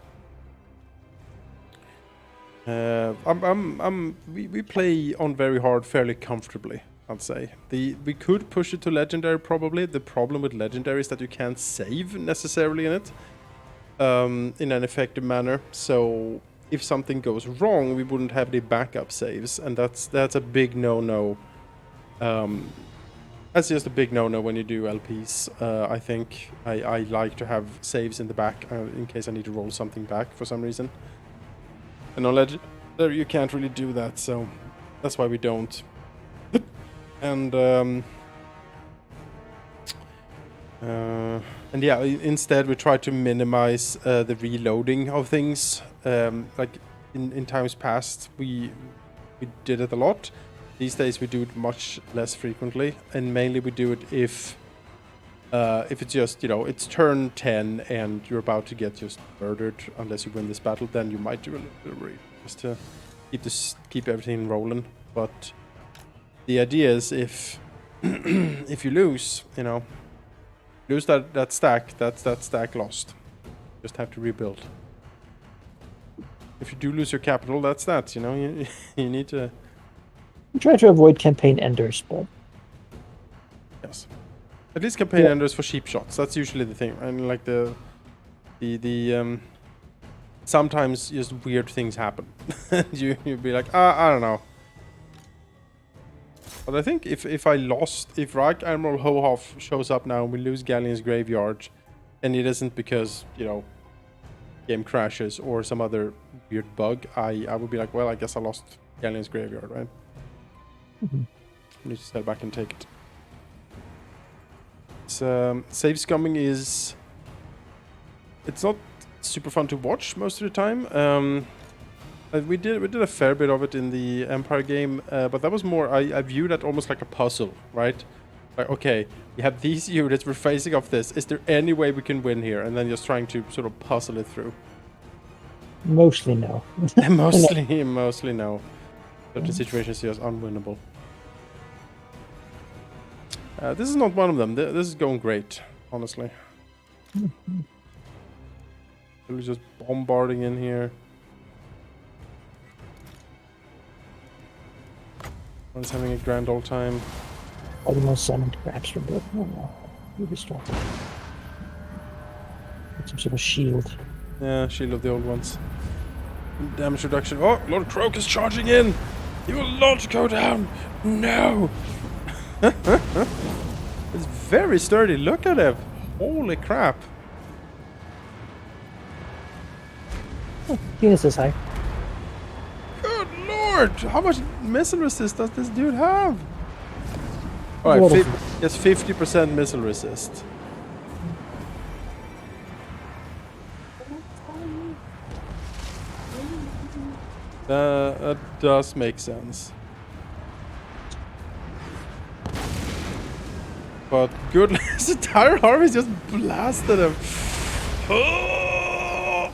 We play on very hard fairly comfortably, I'd say. We could push it to legendary probably. The problem with legendary is that you can't save necessarily in it in an effective manner. So if something goes wrong, we wouldn't have the backup saves, and that's a big no-no. That's just a big no-no when you do LPs. I think I like to have saves in the back in case I need to roll something back for some reason. And on legendary you can't really do that, so that's why we don't. And yeah, instead we try to minimize the reloading of things. Like in times past, we we did it a lot. These days we do it much less frequently, and mainly we do it if it's just, you know, it's turn 10 and you're about to get just murdered unless you win this battle, then you might do a little bit of raid just to keep everything rolling. But the idea is if if you lose, you know, lose that stack, that's that stack lost. Just have to rebuild. If you do lose your capital, that's that, you know, you need to... We try to avoid campaign enders, but... Yes. At least campaign enders for cheap shots. That's usually the thing. And like the sometimes just weird things happen. You'd be like, I don't know. But I think if Reich Admiral Hohoff shows up now and we lose Galleon's Graveyard, and it isn't because, you know, game crashes or some other weird bug, I would be like, well, I guess I lost Galleon's Graveyard, right? Mm-hmm. I need to step back and take it. Save scumming is... It's not super fun to watch most of the time. We did a fair bit of it in the Empire game, but that was more... I view that almost like a puzzle, right? Like, okay, you have these units, we're facing off this. Is there any way we can win here? And then just trying to sort of puzzle it through. Mostly no. mostly no. Certain situations are just unwinnable. This is not one of them. This is going great, honestly. We're just bombarding in here. One's having a grand old time. Almost summoned crabs from blood. Oh no. You're distracted. Some sort of shield. Yeah, shield of the old ones. Damage reduction. Oh, Lord Croak is charging in! He will not go down! No! It's very sturdy. Look at him. Holy crap. Oh, Venus is high. Good lord. How much missile resist does this dude have? Alright, it's 50% missile resist. That does make sense. But good, his entire army just blasted him. Oh!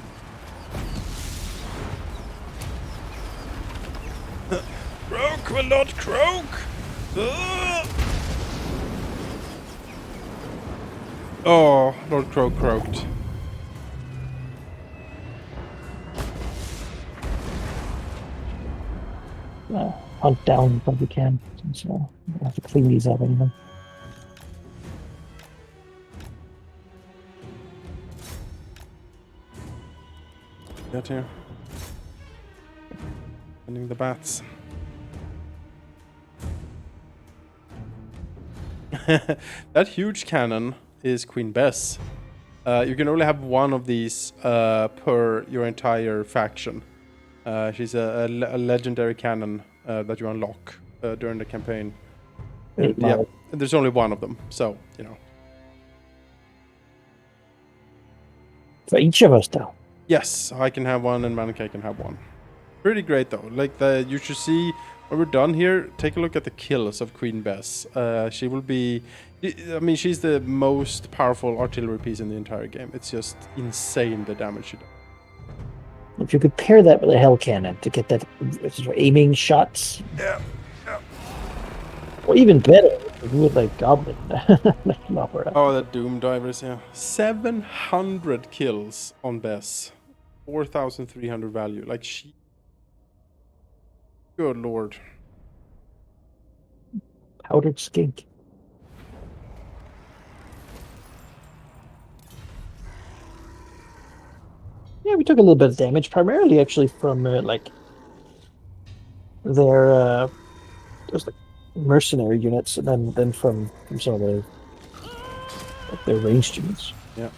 Croak will not croak. Oh, Lord Croak croaked. Hunt down what we can. So I have to clean these up anyway. Get here. Sending the bats. That huge cannon is Queen Bess. You can only have one of these per your entire faction. She's a legendary cannon that you unlock during the campaign. Yeah, there's only one of them, so, you know. For each of us, though. Yes, I can have one and Mankai can have one. Pretty great, though. Like, you should see, when we're done here, take a look at the kills of Queen Bess. She will be... I mean, she's the most powerful artillery piece in the entire game. It's just insane the damage she does. If you could pair that with a hell cannon to get that sort of aiming shots. Yeah. Or even better, with like Goblin. Oh, the Doom Divers, yeah. 700 kills on Bess. 4,300 value. Like, she... Good lord. Powdered skink. Yeah, we took a little bit of damage, primarily actually from like their those like mercenary units, and then from some of the like, their ranged units. Yeah.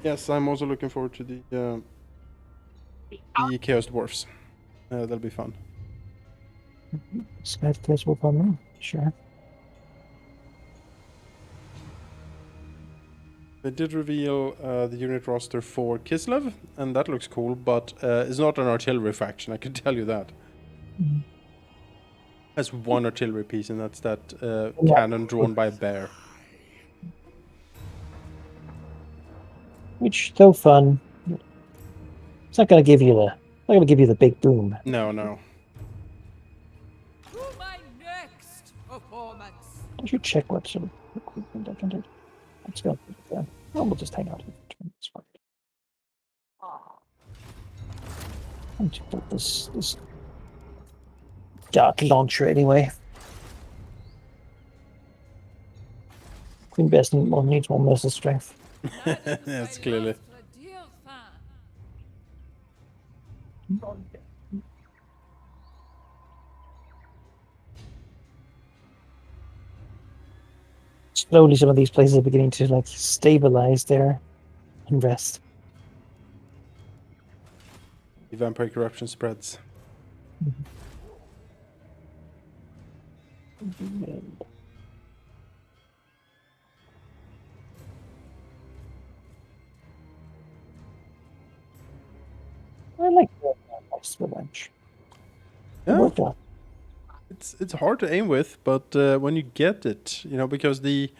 Yes, I'm also looking forward to the Chaos Dwarfs. That'll be fun. Skype Festival fun, sure. They did reveal the unit roster for Kislev, and that looks cool, but it's not an artillery faction, I can tell you that. Mhm. Has one artillery piece, and that's that Yeah. cannon drawn by a bear. Which, though fun, it's not going to give you the big boom. No, no. To my next performance. I should check what sort of equipment I can do. Let's go. Yeah. Oh, we'll just hang out here. It's fine. I'm to put this dark launcher anyway. Queen Bess needs more missile strength. That's clearly. Slowly, some of these places are beginning to like stabilize there and rest. The vampire corruption spreads. I like the nice revenge. Yeah. Worked out. It's hard to aim with, but when you get it, you know, because the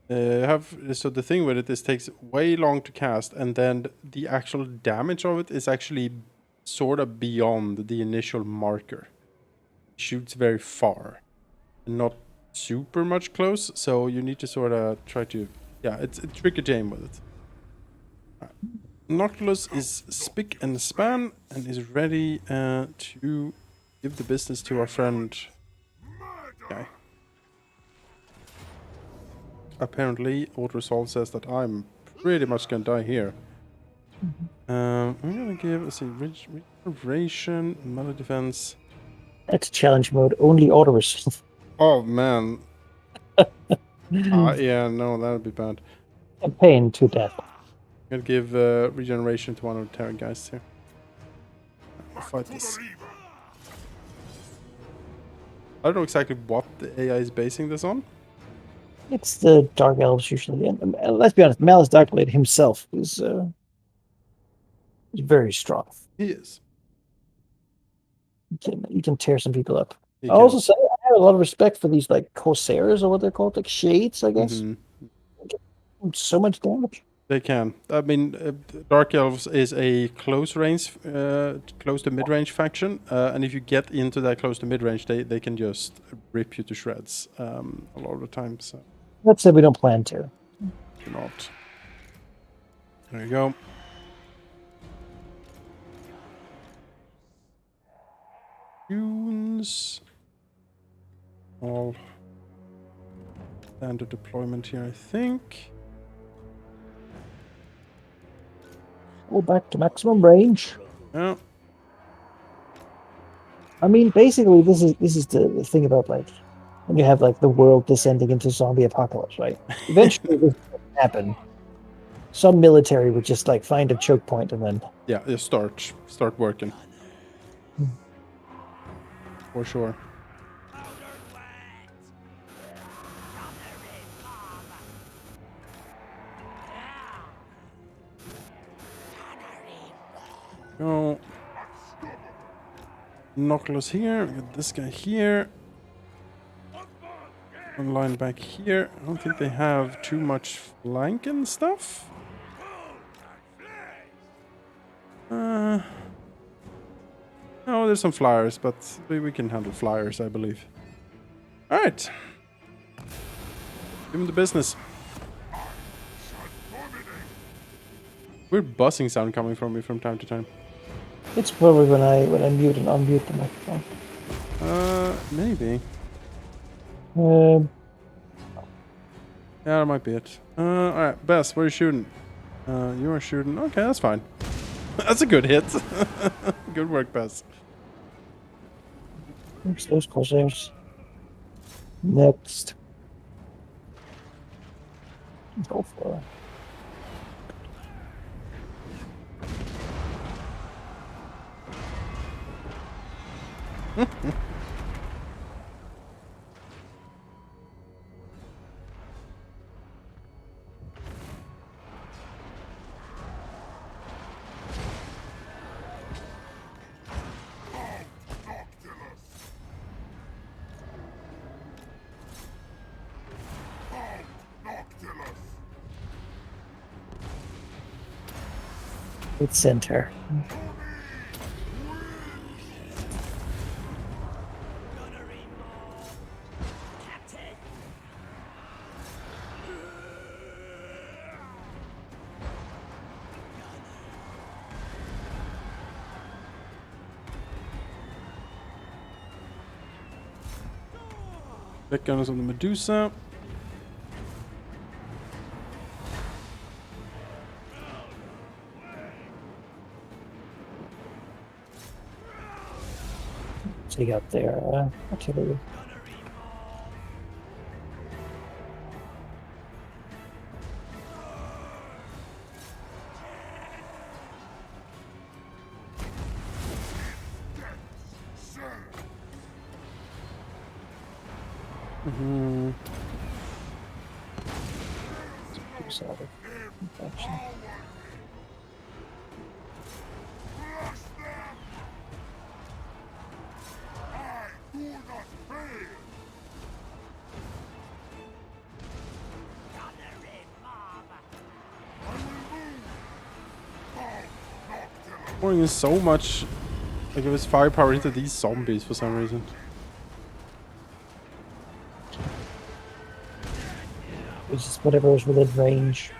the thing with it is takes way long to cast, and then the actual damage of it is actually sort of beyond the initial marker. Shoots very far, and not super much close, so you need to sort of try to, yeah, it's tricky to aim with it. Noculus is spick and span and is ready to give the business to our friend guy. Apparently, auto-resolve says that I'm pretty much gonna die here. I'm gonna give, let's see, regeneration, melee defense. That's challenge mode. Only auto resolve. Oh man. Yeah, no, that would be bad. Campaign to death. I'm gonna give regeneration to one of the Terran guys here. I'll fight this. I don't know exactly what the AI is basing this on. It's the Dark Elves usually. And let's be honest, Malice Darkblade himself is very strong. He is. You can tear some people up. He I can. also say I have a lot of respect for these like Corsairs or what they're called, like Shades, I guess. Mhm. So much damage. They can. I mean, Dark Elves is a close range, close to mid-range faction, and if you get into that close to mid-range, they can just rip you to shreds a lot of the time. So Let's say we don't plan to. do not. There you go. Tunes. All standard deployment here, I think. Go back to maximum range. Yeah. I mean, basically, this is the thing about like when you have like the world descending into zombie apocalypse, right? Eventually, this will happen. Some military would just like find a choke point and then Yeah, just start working. For sure. Go. Noculus here. We got this guy here. One line back here. I don't think they have too much flank and stuff. No, there's some flyers, but we can handle flyers, I believe. Alright. Give him the business. Weird buzzing sound coming from me from time to time. it's probably when I mute and unmute the microphone. Maybe. Yeah, that might be it. Alright, Bess, where are you shooting? You are shooting. Okay, that's fine. That's a good hit. Good work, Bess. There's those Corsairs. Next. Go for it. It's center. Back gunners on the Medusa. Take out their artillery. Mm-hmm. Infection. Pouring in so much, like, of his firepower into these zombies for some reason. It's just whatever was within range.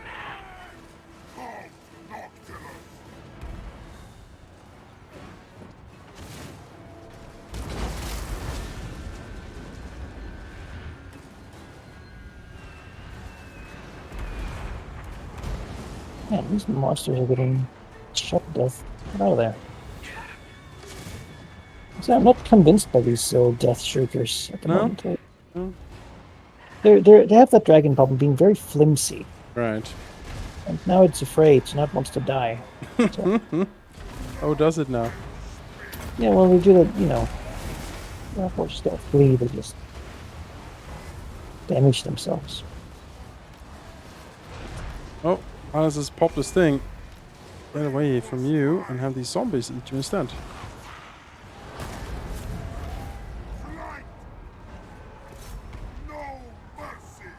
Man, these monsters are getting shot to death. Get out of there. So I'm not convinced by these death shriekers at the No? moment. No? They have that dragon problem being very flimsy. Right. And now it's afraid, so now it wants to die. So, Oh, does it now? yeah, well, we do that, you know. Therefore, just don't flee, they just damage themselves. Oh, Alice has popped this thing. Get away from you and have these zombies eat you instead. Flight! No mercy!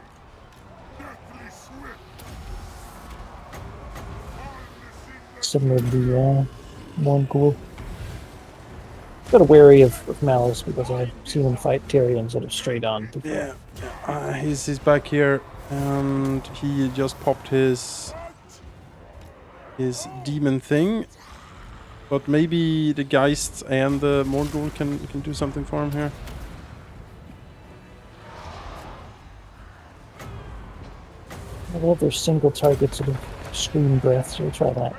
Deathly swift! Similar to the Mongol. Got a wary of Malice because I've seen him fight Tyrion sort of straight on before. Yeah. He's back here, and he just popped his demon thing. But maybe the Geist and the Mongol can do something for him here. I love their single target sort of scream breath, so we'll try that.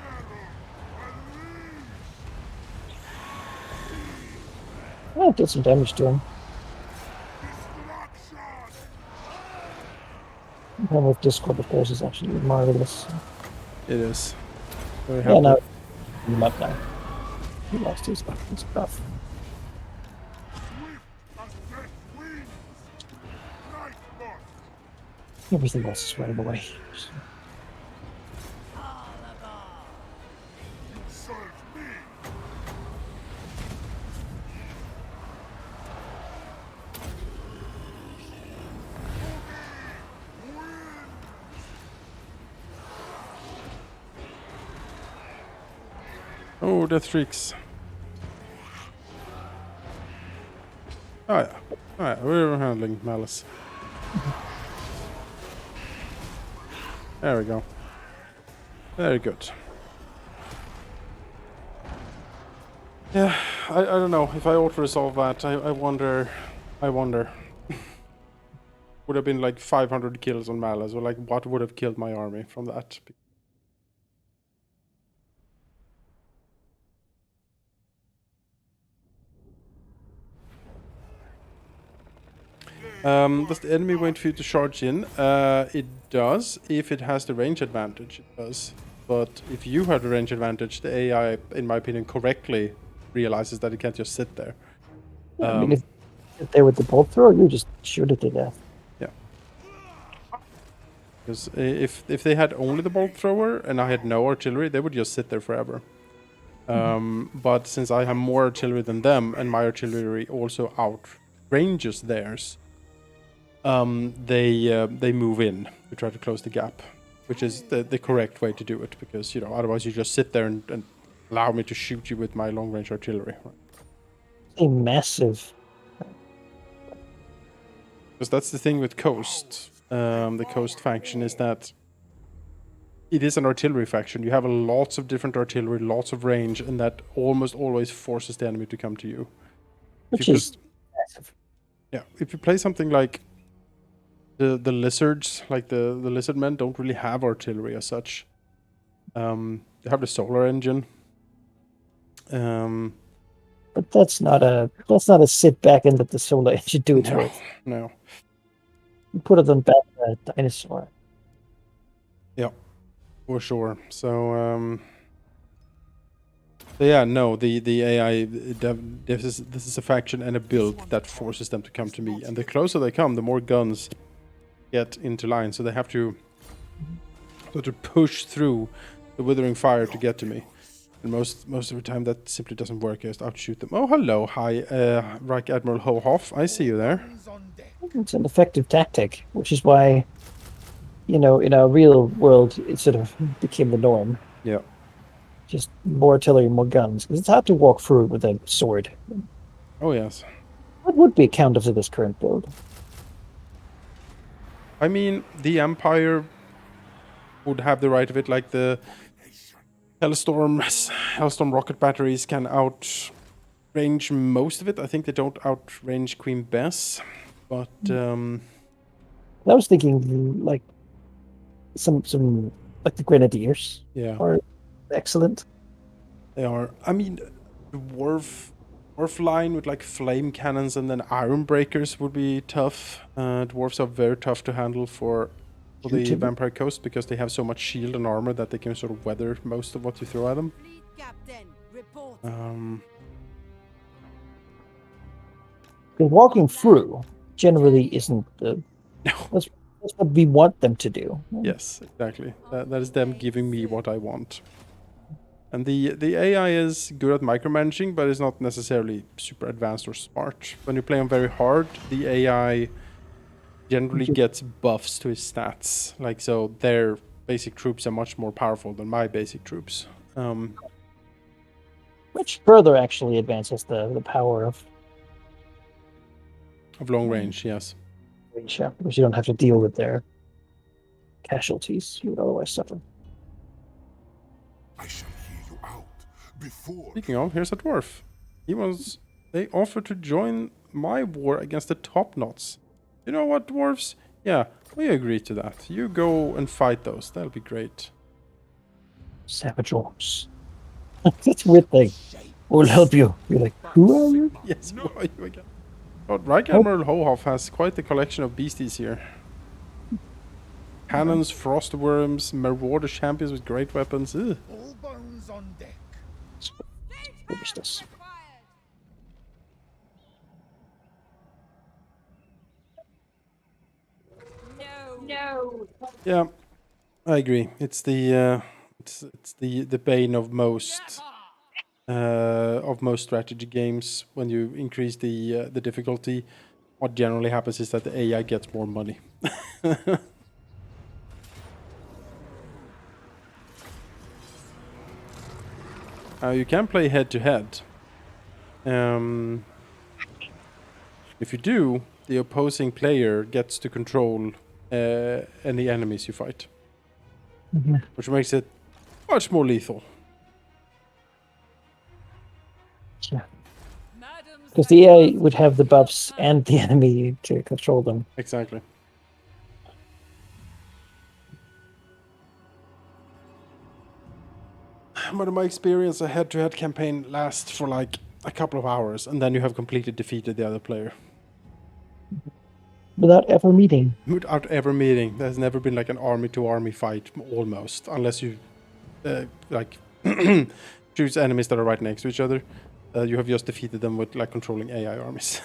Well, did some damage to him. And with Discord, of course, is actually marvelous. It is. Very Yeah, happy. no, him up now. He lost his stuff. Everything else is running away. Oh, death streaks. Oh yeah. Alright, we're handling Malice. There we go. Very good. Yeah, I don't know. If I auto-resolve that, I wonder... Would have been like 500 kills on Malice, or like what would have killed my army from that? Does the enemy wait for you to charge in? It does, if it has the range advantage, it does. But if you have the range advantage, the AI, in my opinion, correctly realizes that it can't just sit there. Yeah, I mean, if they with the bolt thrower, you just shoot it to death. Yeah. Because if they had only the bolt thrower and I had no artillery, they would just sit there forever. But since I have more artillery than them, and my artillery also outranges theirs, they move in to try to close the gap. which is the correct way to do it, because, you know, otherwise you just sit there and allow me to shoot you with my long-range artillery. Right? A massive. Because that's the thing with Coast. The Coast faction is that it is an artillery faction. You have lots of different artillery, lots of range, and that almost always forces the enemy to come to you. Which is massive. Yeah, if you play something like the lizards, like the lizard men, don't really have artillery as such. They have the solar engine. But that's not a sit back and let the solar engine do its work. No. You put it on back a dinosaur. Yeah, for sure. So yeah, no, the AI, this is a faction and a build that forces them to come to me, and the closer they come, the more guns get into line. So they have to push through the withering fire to get to me. And most of the time that simply doesn't work. I just outshoot them. Oh, hello, hi, Reich Admiral Hohoff. I see you there. It's an effective tactic, which is why, you know, in our real world, it sort of became the norm. Yeah. Just more artillery, more guns. Because it's hard to walk through with a sword. Oh, yes. What would be a counter to this current build? I mean, the Empire would have the right of it, like the Hellstorm rocket batteries can outrange most of it. I think they don't outrange Queen Bess, but I was thinking like some like the Grenadiers. Yeah, are excellent. They are. I mean, dwarf line with like flame cannons and then iron breakers would be tough. Dwarves are very tough to handle for the Vampire Coast because they have so much shield and armor that they can sort of weather most of what you throw at them. Walking through generally isn't the. No. That's what we want them to do. Yes, exactly. That is them giving me what I want. And the AI is good at micromanaging, but it's not necessarily super advanced or smart. When you play on very hard, the AI generally gets buffs to his stats. Like, so their basic troops are much more powerful than my basic troops. Which further actually advances the power of long range, yes. yeah, because you don't have to deal with their casualties you would otherwise suffer. I shall hear you out before. Speaking of, here's a dwarf. They offered to join my war against the Top Knots. You know what, dwarves? Yeah, we agree to that. You go and fight those. That'll be great. Savage orcs. That's a weird thing. We'll help you. You're like, who are you? Yes, who are you again? God, Reich Admiral Hohoff has quite the collection of beasties here. Cannons, frost worms, marauder champions with great weapons. Ugh. All bones on deck. What is this? No. Yeah, I agree. It's the the bane of most strategy games. When you increase the difficulty, what generally happens is that the AI gets more money. You can play head to head. If you do, the opposing player gets to control any enemies you fight, which makes it much more lethal. Yeah. Because the AI would have the buffs and the enemy to control them. Exactly. But in my experience, a head-to-head campaign lasts for like a couple of hours, and then you have completely defeated the other player. Without ever meeting. Without ever meeting. There's never been like an army-to-army fight, almost. Unless you, like, choose enemies that are right next to each other. You have just defeated them with, like, controlling AI armies.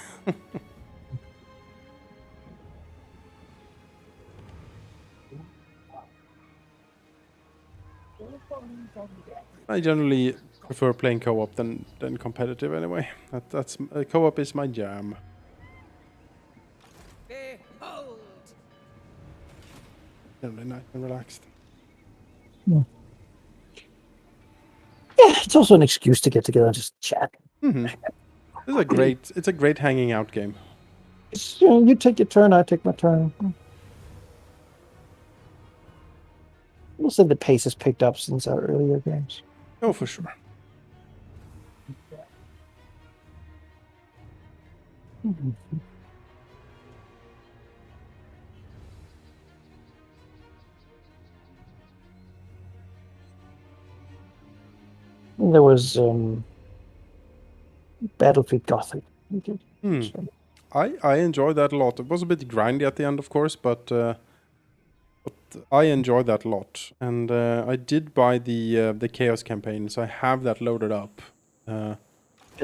I generally prefer playing co-op than competitive anyway. That's co-op is my jam. Behold. Generally nice and relaxed. Yeah, it's also an excuse to get together and just chat. Mm-hmm. It's a great hanging out game. It's, you take your turn, I take my turn. We'll say the pace has picked up since our earlier games. Oh, for sure. And there was Battlefield Gothic. Hmm. So, I enjoyed that a lot. It was a bit grindy at the end, of course, but I enjoyed that a lot. And I did buy the Chaos campaign, so I have that loaded up. I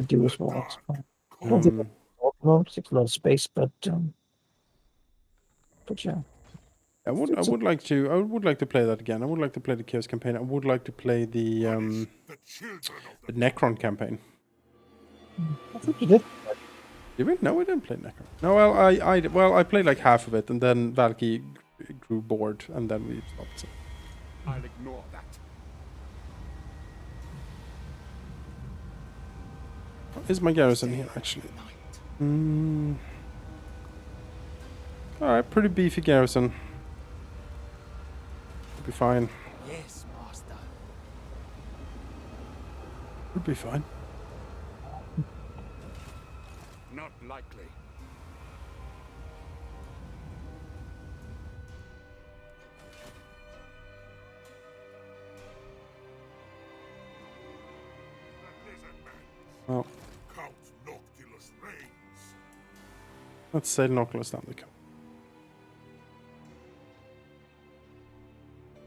do as well. It's fine. I don't think it's a lot of space, but yeah. I would like to play that again. I would like to play the Chaos campaign. I would like to play the Necron campaign. I think you did. Did we? No, we didn't play Necron. No, well, I played like half of it, and then Valky grew bored, and then we stopped. So. I'll ignore that. Is my garrison here actually? All right, pretty beefy garrison. Be fine. Yes, master. Would be fine. Not likely. Well, Count Noctilus reigns. let's sail Noctilus down the coast.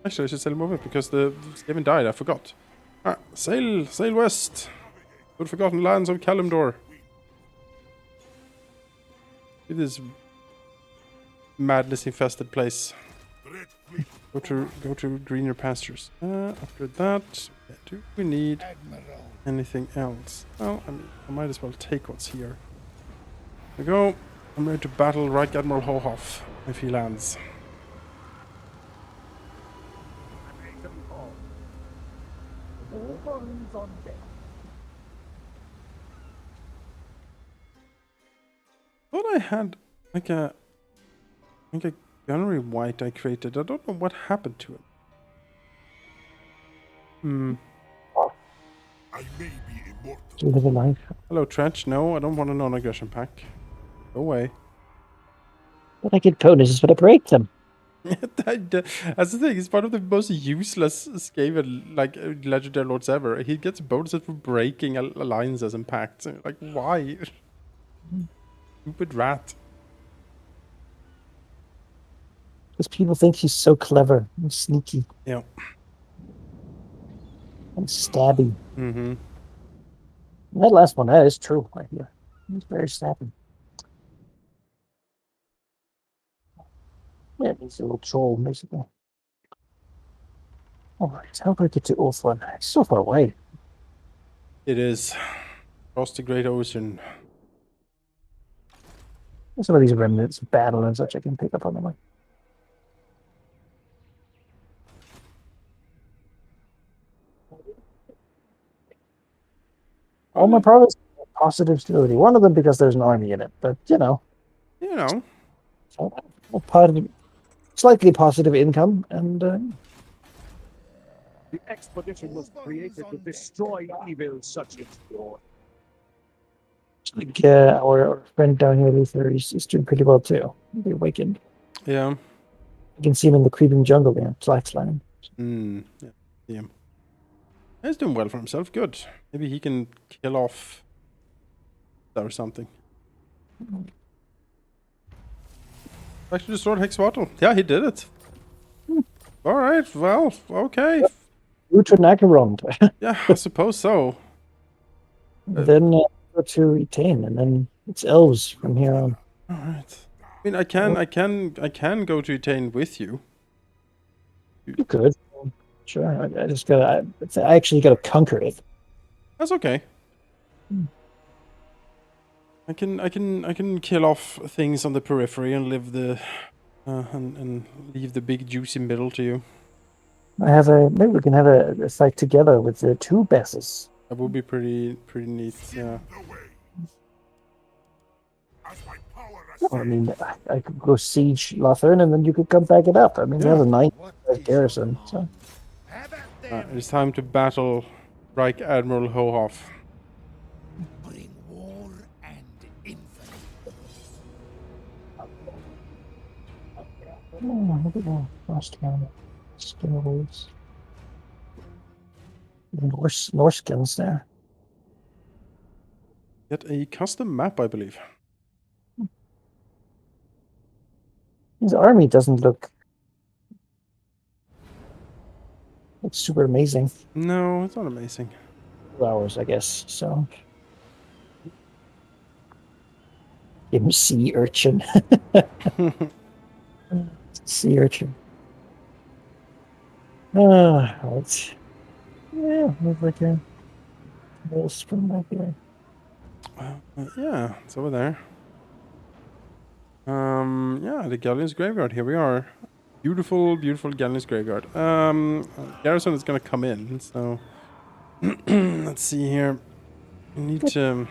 Actually, I should sail him over because the Skaven died. I forgot. Alright, sail west. To the forgotten lands of Kalimdor. See this madness-infested place. Go to greener pastures. After that, do we need anything else? Well, I mean, I might as well take what's here. There we go. I'm ready to battle Reich Admiral Hohoff if he lands. Thought I had like a gunnery white I created. I don't know what happened to him. I may be immortal. To live a life. Hello, Trench. No, I don't want a non-aggression pack. Go away. But I get bonuses when I break them. That's the thing. He's one of the most useless Skaven, like legendary lords ever. He gets bonuses for breaking alliances and pacts. Like, why? Stupid rat. Because people think he's so clever and sneaky. Yeah. And stabby. Mm-hmm. And that last one, that is true right here. He's very stabby. Yeah, he's a little troll, basically. Alright, how do I get to Ulthuan? It's so far away. It is. Across the Great Ocean. Some of these remnants of battle and such I can pick up on the way. All my provinces have positive stability. One of them because there's an army in it, but You know. so positive, slightly positive income, and The expedition was created to destroy evil such as yours. like our friend down here, Luther, he's doing pretty well too. He awakened. Yeah. You can see him in the creeping jungle there, Slacksland. Yeah. See him. He's doing well for himself. Good. Maybe he can kill off or something. Actually destroyed Hex Bottle. Yeah, he did it. Alright, well, okay. Luther Nagarond. Yeah, I suppose so. Then go to Etain, and then it's elves from here on. Alright. I mean, I can go to Etain with you. You could. Sure. I just gotta. I actually gotta conquer it. That's okay. I can kill off things on the periphery and live the and leave the big juicy middle to you. I have a maybe we can have a fight together with the two basses. That would be pretty neat. Yeah. The way. As my power I ascends, mean, I could go siege Lothern, and then you could come back it up. I mean, Yeah. there's a nice garrison. So It's time to battle Reich Admiral Hohoff. Bring war and infamy. oh, look at that frost counter. Skin of wolves. Norskins there. Get a custom map, I believe. His army doesn't look super amazing. No, it's not amazing. 2 hours, I guess. So, him sea urchin. Sea urchin. Right. Yeah, looks like a little spring back there. Yeah, it's over there. Yeah, the Galleon's Graveyard. Here we are. Beautiful, beautiful Galleon's Graveyard. Garrison is gonna come in, so let's see here. We need to.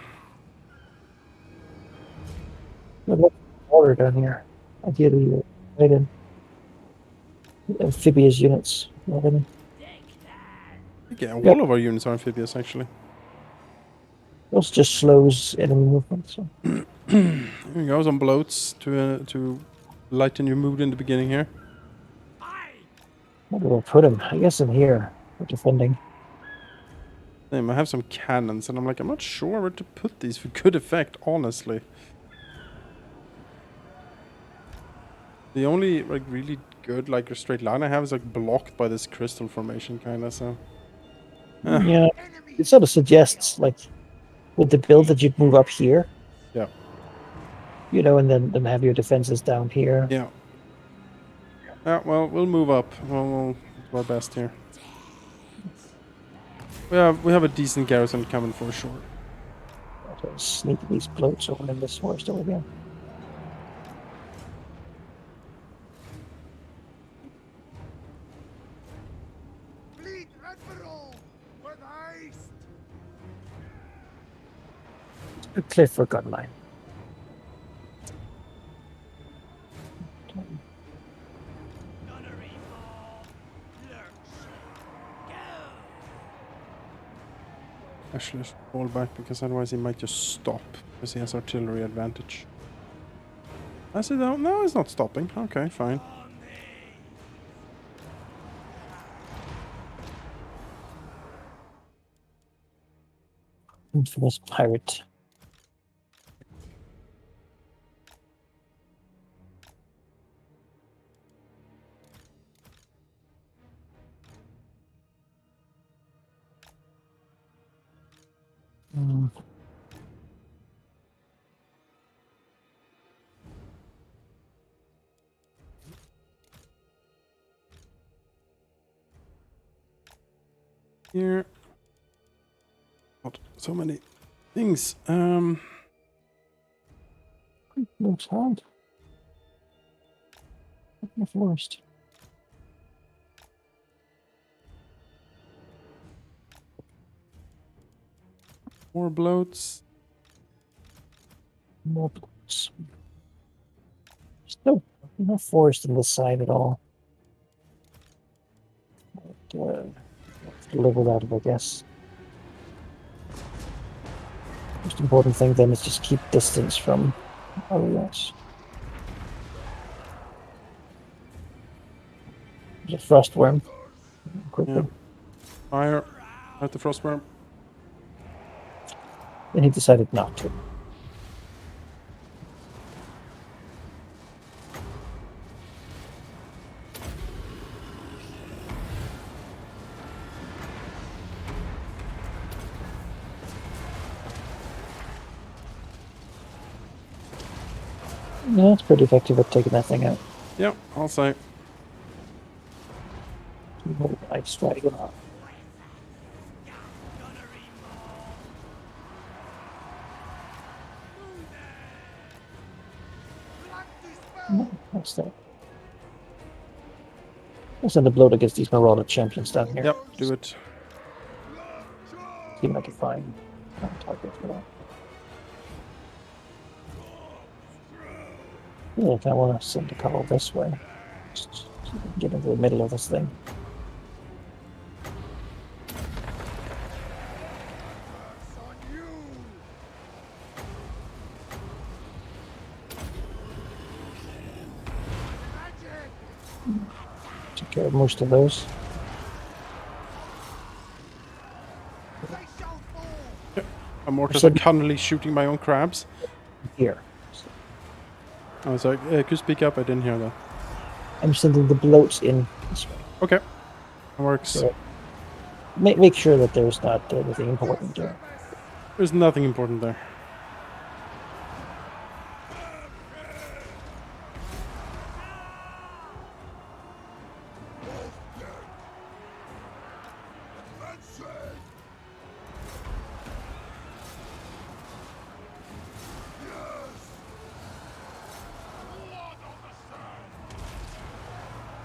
Look, water down here. Ideally, right in amphibious units. Not any. Yeah, all of our units are amphibious, actually. Also just slows enemy movement. So. Here we go, some bloats to lighten your mood in the beginning here. Where do I put him? I guess in here for defending. I have some cannons, and I'm not sure where to put these for good effect, honestly. The only really good a straight line I have is blocked by this crystal formation, kinda. So Yeah, it sort of suggests with the build that you'd move up here. Yeah. And then have your defenses down here. Yeah. Yeah. Well, we'll move up. We'll do our best here. We have a decent garrison coming for sure. So sneak these bloats over in this forest over here. Bleed Admiral with haste. A cliff for gun line. Actually, I should fall back because otherwise he might just stop because he has artillery advantage. Has he though? No, he's not stopping. Okay, fine. Infamous pirate. Here. Not so many things. Looks hard. In the forest. More bloats. More bloats. Still no forest on this side at all. But, live without it, I guess. Most important thing then is just keep distance from other units. There's a frost worm. Quickly. Yeah. Fire at the frostworm. And he decided not to. Yeah, it's pretty effective at taking that thing out. Yep, I'll say. Ice dragon off. No, that's that. I'll send a bloat against these Marauder champions down here. Yep, do it. See if I can find targets for that. Yeah, if I want to send a couple this way. Just get into the middle of this thing. On you! Magic! Take care of most of those. They shall fall! Immortals are cunningly shooting my own crabs. Here. I was like, could you speak up? I didn't hear that. I'm sending the bloats in this way. Okay. That works. So make sure that there's not anything important there. There's nothing important there.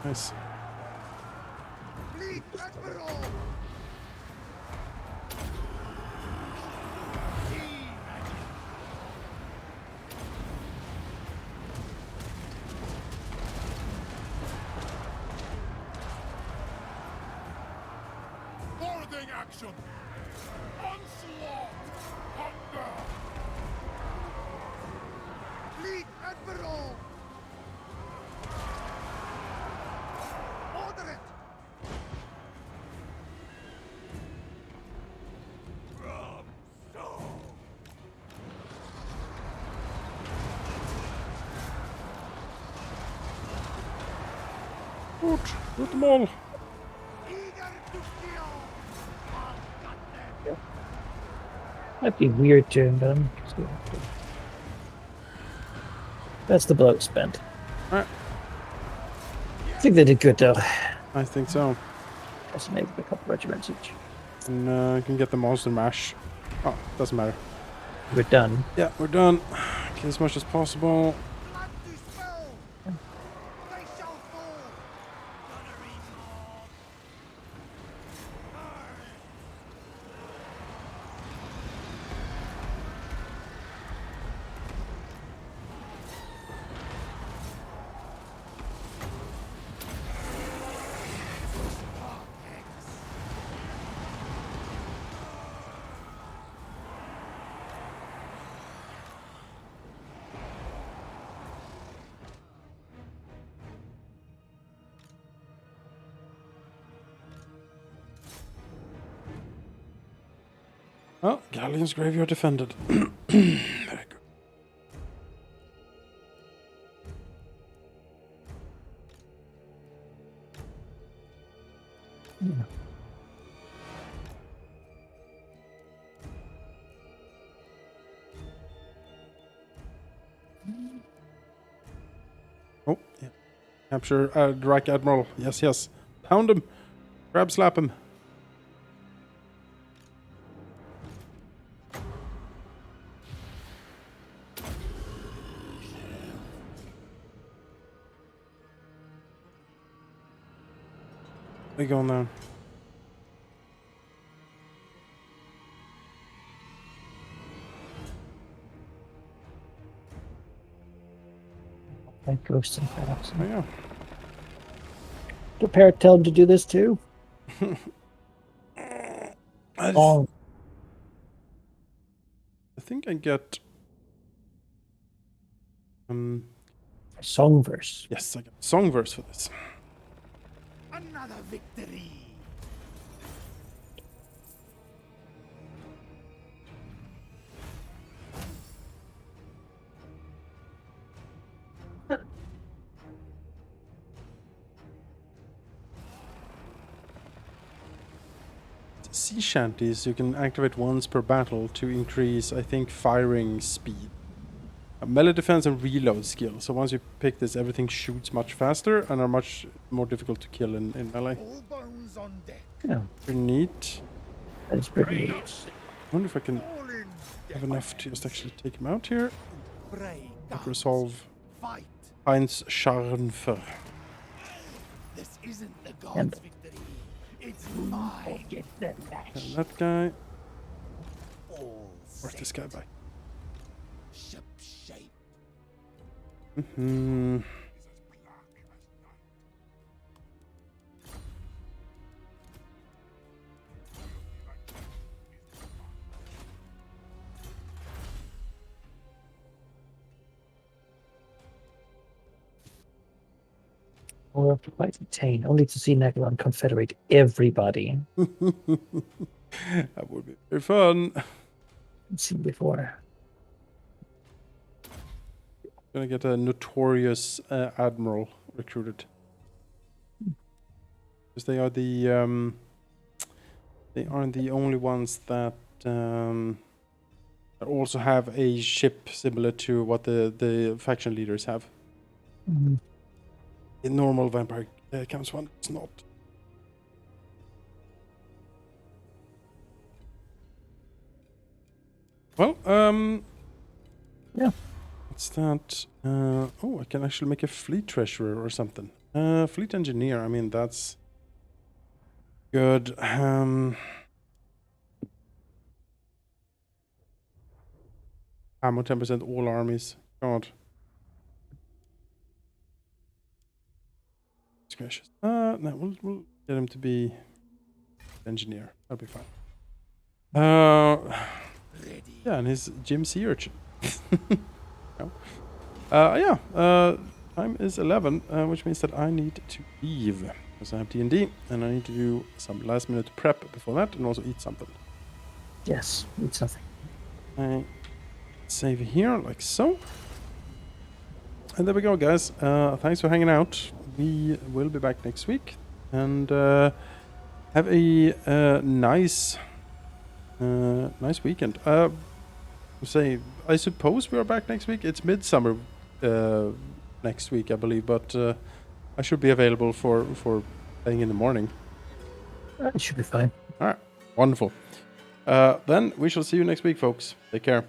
Nice. Bleed Admiral! Boarding action! Onslaught! Hunger! Bleed Admiral! Order it! Shoot them all. Eager to kill! Might be weird to him, but that's the bloat spent. Alright. I think they did good though. I think so. Just maybe a couple regiments each. And I can get the monster mash. Oh, doesn't matter. We're done. Yeah, we're done. Kill as much as possible. Blood to spill! They shall fall! Oh, Galleon's graveyard defended. Very good. Oh, yeah. Capture Drake Admiral. Yes, yes. Pound him. Grab slap him. We going now. Like ghosts and crabs. Oh, yeah. Prepare, tell him to do this too. I think I get Song verse. yes, I got a song verse for this. Another victory! Sea shanties you can activate once per battle to increase, I think, firing speed. Melee defense and reload skill. So once you pick this, everything shoots much faster and are much more difficult to kill in melee. All bones on deck. Yeah, Pretty neat. that is pretty neat. I wonder if I can All in have enough to just actually take him out here. Pray, Like guns. resolve Fight. Heinz Scharnfer. This isn't the And- god's victory. It's mine. Get that back. And that guy. All Where's this guy by? ship shape. Hmm. Or have to fight Tane, only to see Necron confederate everybody. That would be very fun. I've seen before. Gonna get a notorious admiral recruited. Because they are the they aren't the only ones that also have a ship similar to what the faction leaders have. Mhm. The normal vampire counts one, it's not. Well, Yeah. what's that? Oh, I can actually make a fleet treasurer or something. Fleet engineer. I mean, that's good. Ammo 10% all armies. God. It's gracious. No, we'll get him to be engineer. That'll be fine. Yeah, and his gym sea urchin. No. Yeah. Time is 11, which means that I need to leave because I have D&D, and I need to do some last minute prep before that, and also eat something. Yes, it's something. I save here like so. And there we go, guys. Thanks for hanging out. We will be back next week, and have a nice weekend. I suppose we are back next week. It's midsummer next week, I believe, but I should be available for playing in the morning. It should be fine. All right, wonderful. Then we shall see you next week, folks. Take care.